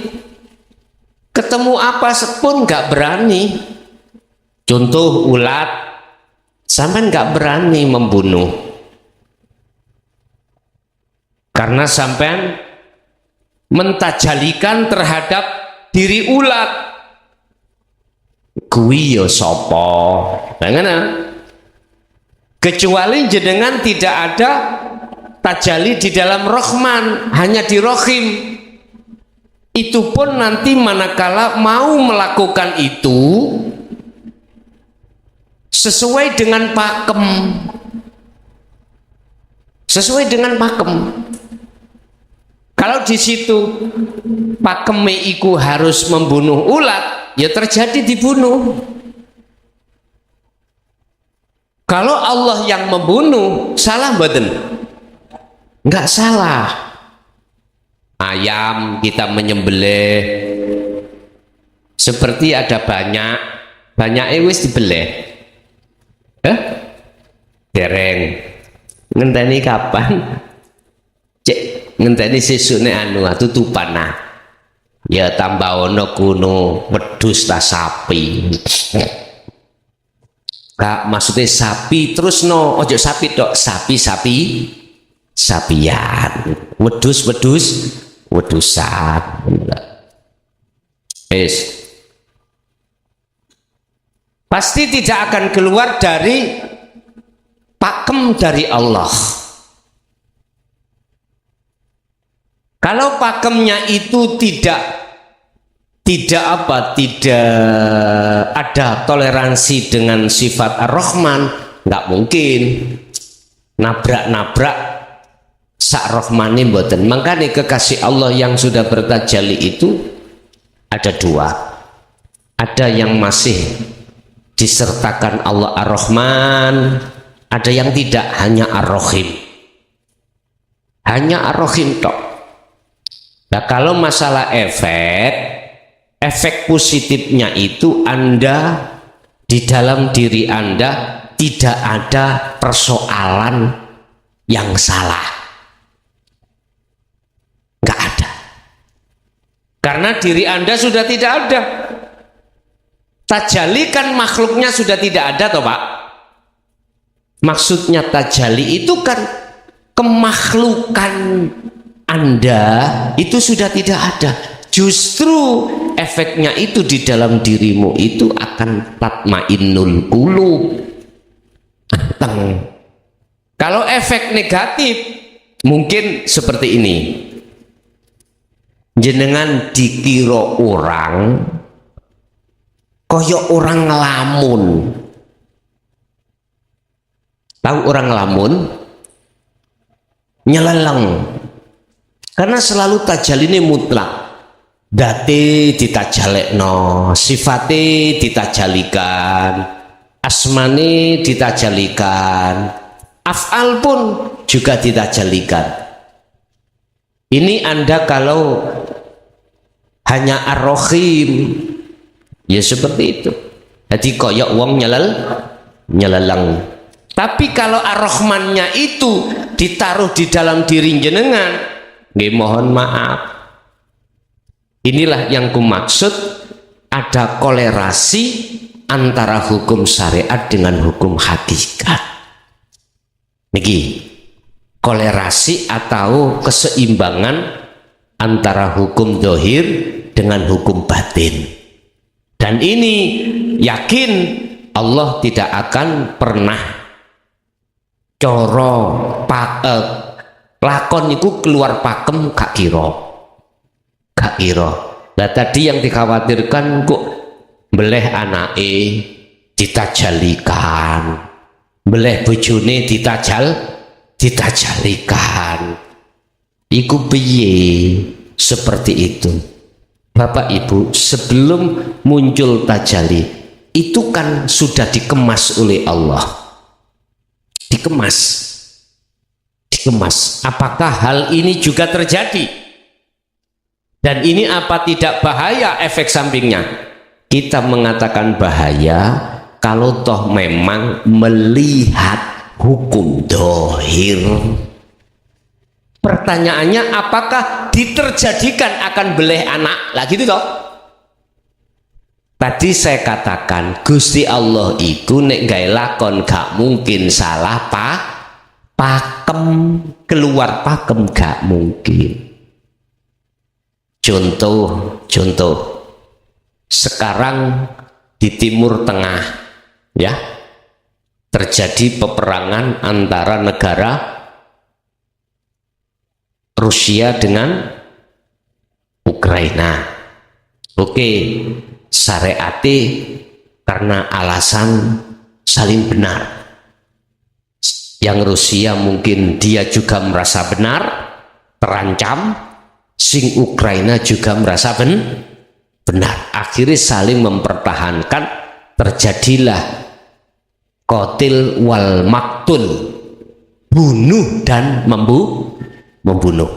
ketemu apa pun gak berani. Contoh ulat, sampai gak berani membunuh karena sampai mentajalikan terhadap diri ulat. Kuwi ya sapa? Kecuali jenengan tidak ada tajalli di dalam Rahman, hanya di Rahim. Itu pun nanti manakala mau melakukan itu sesuai dengan pakem. Sesuai dengan pakem. Kalau di situ pakeme iku harus membunuh ulat, ya terjadi dibunuh. Kalau Allah yang membunuh, salah mboten? Enggak salah. Ayam kita menyembelih, seperti ada banyak wis dibelih. Dereng. Ngenteni kapan? Cek, ngenteni sesuk nek anu tutupan nah. Ya tambah ono kuno wedhus ta sapi. Kak, maksudnya sapi terus no, ojo sapi dok, sapian, wedusan. Pasti tidak akan keluar dari pakem dari Allah. Kalau pakemnya itu tidak ada toleransi dengan sifat Ar-Rahman, nggak mungkin nabrak sak Rahmane mboten. Makanya kekasih Allah yang sudah bertajalli itu ada dua. Ada yang masih disertakan Allah Ar-Rahman, ada yang tidak, hanya Ar-Rahim. Hanya Ar-Rahim tok. Nah, kalau masalah efek positifnya itu Anda di dalam diri Anda tidak ada persoalan yang salah, nggak ada, karena diri Anda sudah tidak ada. Tajalli kan makhluknya sudah tidak ada toh Pak. Maksudnya tajalli itu kan kemakhlukan Anda itu sudah tidak ada. Justru efeknya itu di dalam dirimu itu akan tatmainnul qulub. Kalau efek negatif mungkin seperti ini. Jenengan dikira orang koyok orang ngelamun. Tahu orang ngelamun? Nyeleleng. Karena selalu tajalli ini mutlak. date ditajalekno, sifate ditajalikan, asmane ditajalikan, af'al pun juga ditajalikan. Ini Anda kalau hanya ar-rahim ya seperti itu. Jadi koyok wong nyelelang. Tapi kalau ar-rahmannya itu ditaruh di dalam diri jenengan, nggih mohon maaf. Inilah yang kumaksud ada kolerasi antara hukum syariat dengan hukum hakikat. Niki kolerasi atau keseimbangan antara hukum zahir dengan hukum batin. Dan ini yakin Allah tidak akan pernah coro lakon itu keluar pakem gak kira. Nah tadi yang dikhawatirkan kok beleh anake ditajalikan, beleh bojone ditajalikan. Iku piye? Seperti itu. Bapak Ibu, sebelum muncul tajali itu kan sudah dikemas oleh Allah. Dikemas. Apakah hal ini juga terjadi? Dan ini apa tidak bahaya efek sampingnya? Kita mengatakan bahaya kalau toh memang melihat hukum dohir. Pertanyaannya apakah diterjadikan akan beleh anak? Lah gitu toh. Tadi saya katakan Gusti Allah itu nek gawe lakon gak mungkin salah pakem, keluar pakem gak mungkin. Contoh sekarang di Timur Tengah ya terjadi peperangan antara negara Rusia dengan Ukraina. Oke, syariate karena alasan saling benar. Yang Rusia mungkin dia juga merasa benar, terancam, sing Ukraina juga merasa benar. Akhirnya saling mempertahankan, terjadilah qatil wal maktul, bunuh dan membunuh.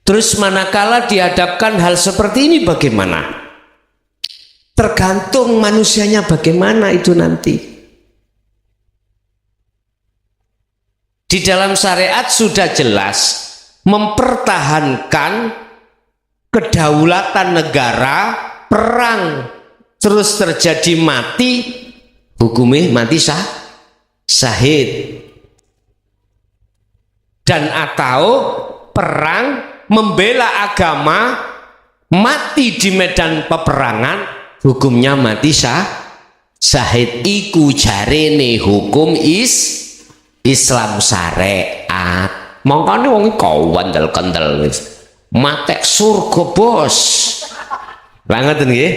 Terus manakala dihadapkan hal seperti ini bagaimana? Tergantung manusianya bagaimana itu nanti. Di dalam syariat sudah jelas mempertahankan kedaulatan negara, perang terus terjadi mati, hukumnya mati syahid. Dan atau perang membela agama mati di medan peperangan, hukumnya mati syahid. Iku jarene hukum Islam syariat. Mongkane wong iku kandel-kandel wis matek surga bos. Lah ngoten nggih.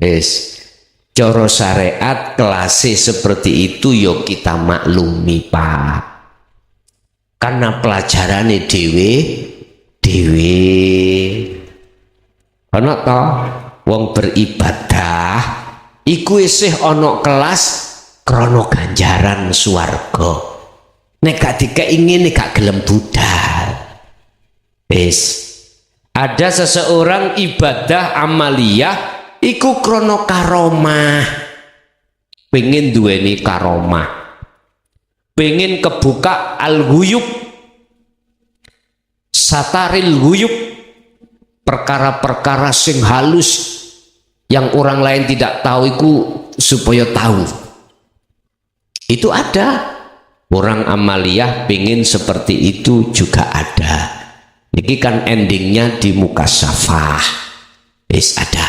Wis cara syariat kelasé seperti itu yo kita maklumi Pak. Karena pelajarannya dewe ana ta wong beribadah iku isih ana kelas krana ganjaran swarga. Nek gak dikeingin nek gak gelem budal. Ada seseorang ibadah amaliyah iku krana karomah. Pengen duweni karomah. Pengen kebuka al-ghuyub, sataril ghuyub, perkara-perkara sing halus yang orang lain tidak tahu itu supaya tahu. Itu ada. Orang amaliyah pengen seperti itu juga ada. Ini kan endingnya di mukasyafah. Ada.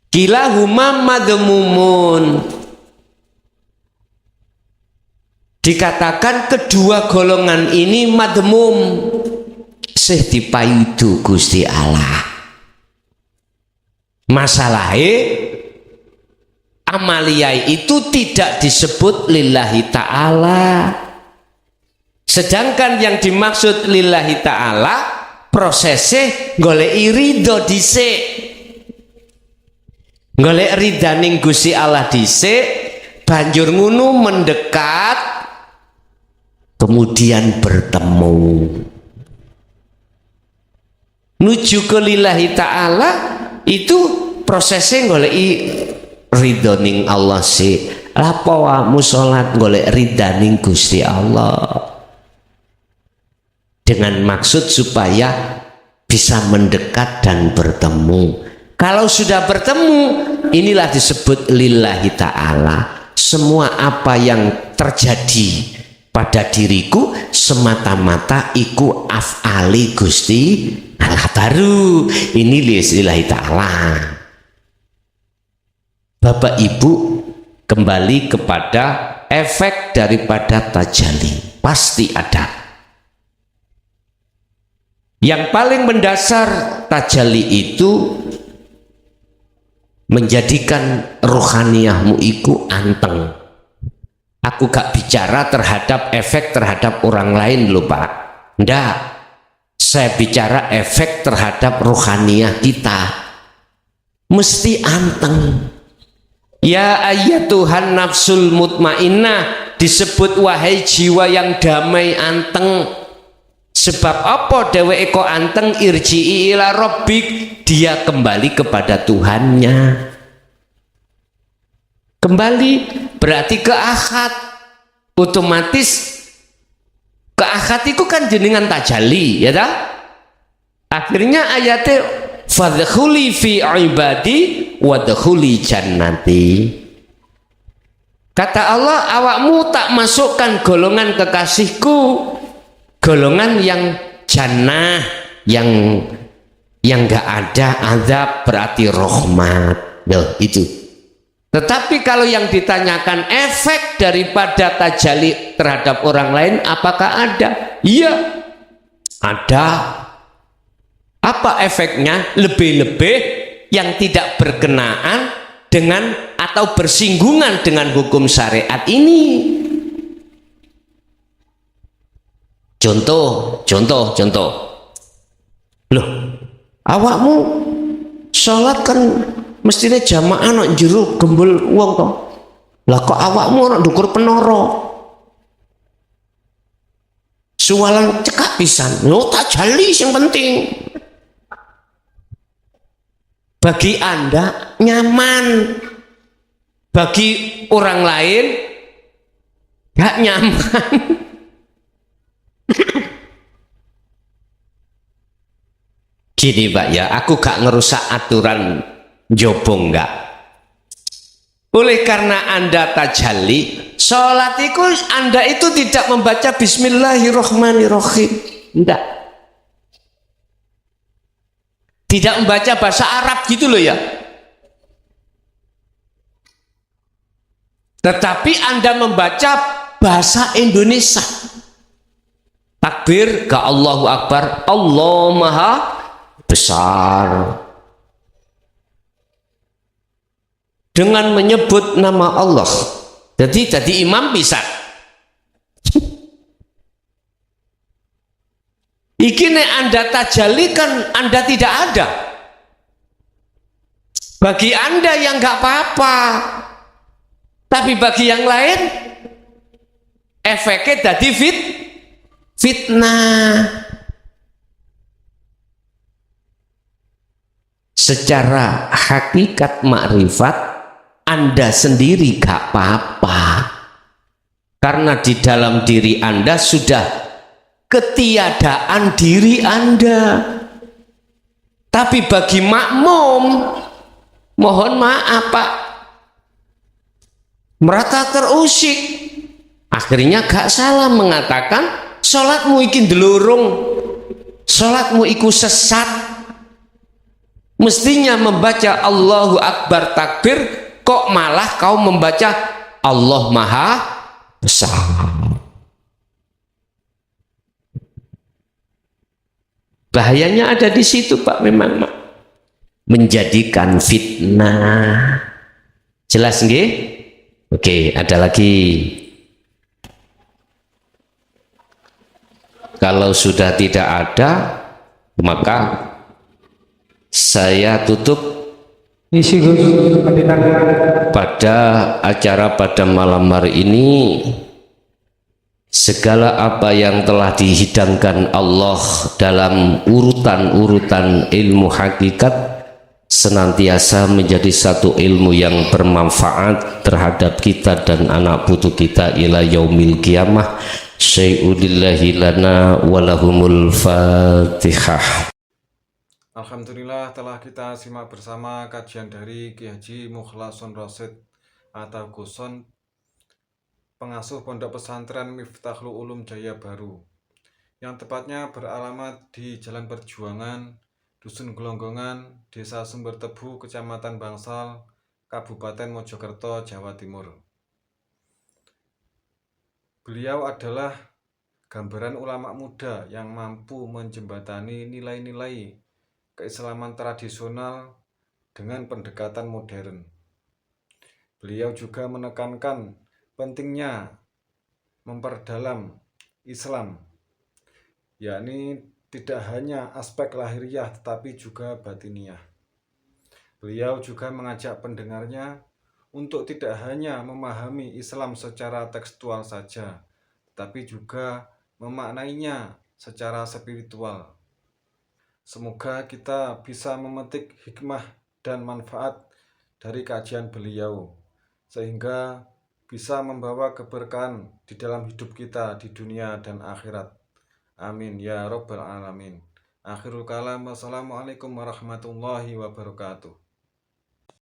Kilahuma madmumun. Dikatakan kedua golongan ini madmum, sih dipayudu Gusti Allah. Masalahnya amaliyah itu tidak disebut lillahi ta'ala. Sedangkan yang dimaksud lillahi ta'ala prosesnya goleki ridho dhisik. Golek ridhaning Gusti Allah dhisik, banjur ngono mendekat, kemudian bertemu. Nuju ke lillahi ta'ala itu prosesnya goleki ridhoning Allah sih. Lapo wamu sholat golek ridhaning Gusti Allah, dengan maksud supaya bisa mendekat dan bertemu. Kalau sudah bertemu, inilah disebut lillahi ta'ala. Semua apa yang terjadi pada diriku semata-mata iku af'ali Gusti Allah, baru ini lillahi ta'ala. Bapak Ibu, kembali kepada efek daripada tajalli, pasti ada. Yang paling mendasar tajalli itu menjadikan rohaniyahmu iku anteng. Aku gak bicara terhadap efek terhadap orang lain loh Pak, ndak. Saya bicara efek terhadap rohaniyah kita, mesti anteng. Ya ayyatuhan nafsul mutmainnah, disebut wahai jiwa yang damai anteng. Sebab apa dheweke kok anteng? Irji'i ila rabbik, dia kembali kepada Tuhannya. Kembali berarti ke akad. Otomatis ke akad itu kan jenengan tajalli, ya ta? Akhirnya ayatnya fadkhuli fi ibadi wadkhuli jannati. Kata Allah, awakmu tak masukkan golongan kekasihku, golongan yang jannah, yang enggak ada azab, berarti rahmat. Loh, itu. Tetapi kalau yang ditanyakan efek daripada tajalli terhadap orang lain, apakah ada? Iya, ada. Apa efeknya? Lebih-lebih yang tidak berkenaan dengan atau bersinggungan dengan hukum syariat ini. Contoh. Loh, awakmu sholat kan mestinya jamaah nak jero gembul uang toh. Lah kok awakmu nak dukur penoro? Sualan cekak pisan. Lo tajalli yang penting. Bagi Anda nyaman, bagi orang lain gak nyaman. Gini Pak ya, aku gak ngerusak aturan jobong enggak. Oleh karena Anda tajalli, sholat itu Anda itu tidak membaca Bismillahirrahmanirrahim, enggak. Tidak membaca bahasa Arab gitu loh ya. Tetapi Anda membaca bahasa Indonesia. Takbir ke Allahu Akbar, Allah Maha Besar. Dengan menyebut nama Allah. Jadi imam bisa. Iki nek Anda tajalli kan Anda tidak ada. Bagi Anda yang nggak apa-apa, tapi bagi yang lain efeknya jadi fitnah. Secara hakikat makrifat Anda sendiri gak apa-apa, karena di dalam diri Anda sudah ketiadaan diri Anda. Tapi bagi makmum, mohon maaf Pak, merata terusik. Akhirnya gak salah mengatakan sholatmu iki ndelurung, sholatmu iku sesat. Mestinya membaca Allahu Akbar takbir, kok malah kau membaca Allah Maha Besar. Bahayanya ada di situ Pak, memang Pak. Menjadikan fitnah. Jelas nggih? Oke, ada lagi. Kalau sudah tidak ada, Maka saya tutup pada acara pada malam hari ini. Segala apa yang telah dihidangkan Allah dalam urutan-urutan ilmu hakikat senantiasa menjadi satu ilmu yang bermanfaat terhadap kita dan anak putu kita ila yaumil qiyamah. Syai'ulillahi lana walahumul fatihah. Alhamdulillah, telah kita simak bersama kajian dari Ki Haji Mukhlason Rasyid atau Guson, pengasuh Pondok Pesantren Miftahul Ulum Jaya Baru, yang tepatnya beralamat di Jalan Perjuangan, Dusun Gelonggongan, Desa Sumber Tebu, Kecamatan Bangsal, Kabupaten Mojokerto, Jawa Timur. Beliau adalah gambaran ulama muda yang mampu menjembatani nilai-nilai keislaman tradisional dengan pendekatan modern. Beliau juga menekankan pentingnya memperdalam Islam, yakni tidak hanya aspek lahiriah tetapi juga batiniah. Beliau juga mengajak pendengarnya untuk tidak hanya memahami Islam secara tekstual saja, tetapi juga memaknainya secara spiritual. Semoga kita bisa memetik hikmah dan manfaat dari kajian beliau, sehingga bisa membawa keberkahan di dalam hidup kita di dunia dan akhirat. Amin ya rabbal alamin. Akhirul kalam, wassalamualaikum warahmatullahi wabarakatuh.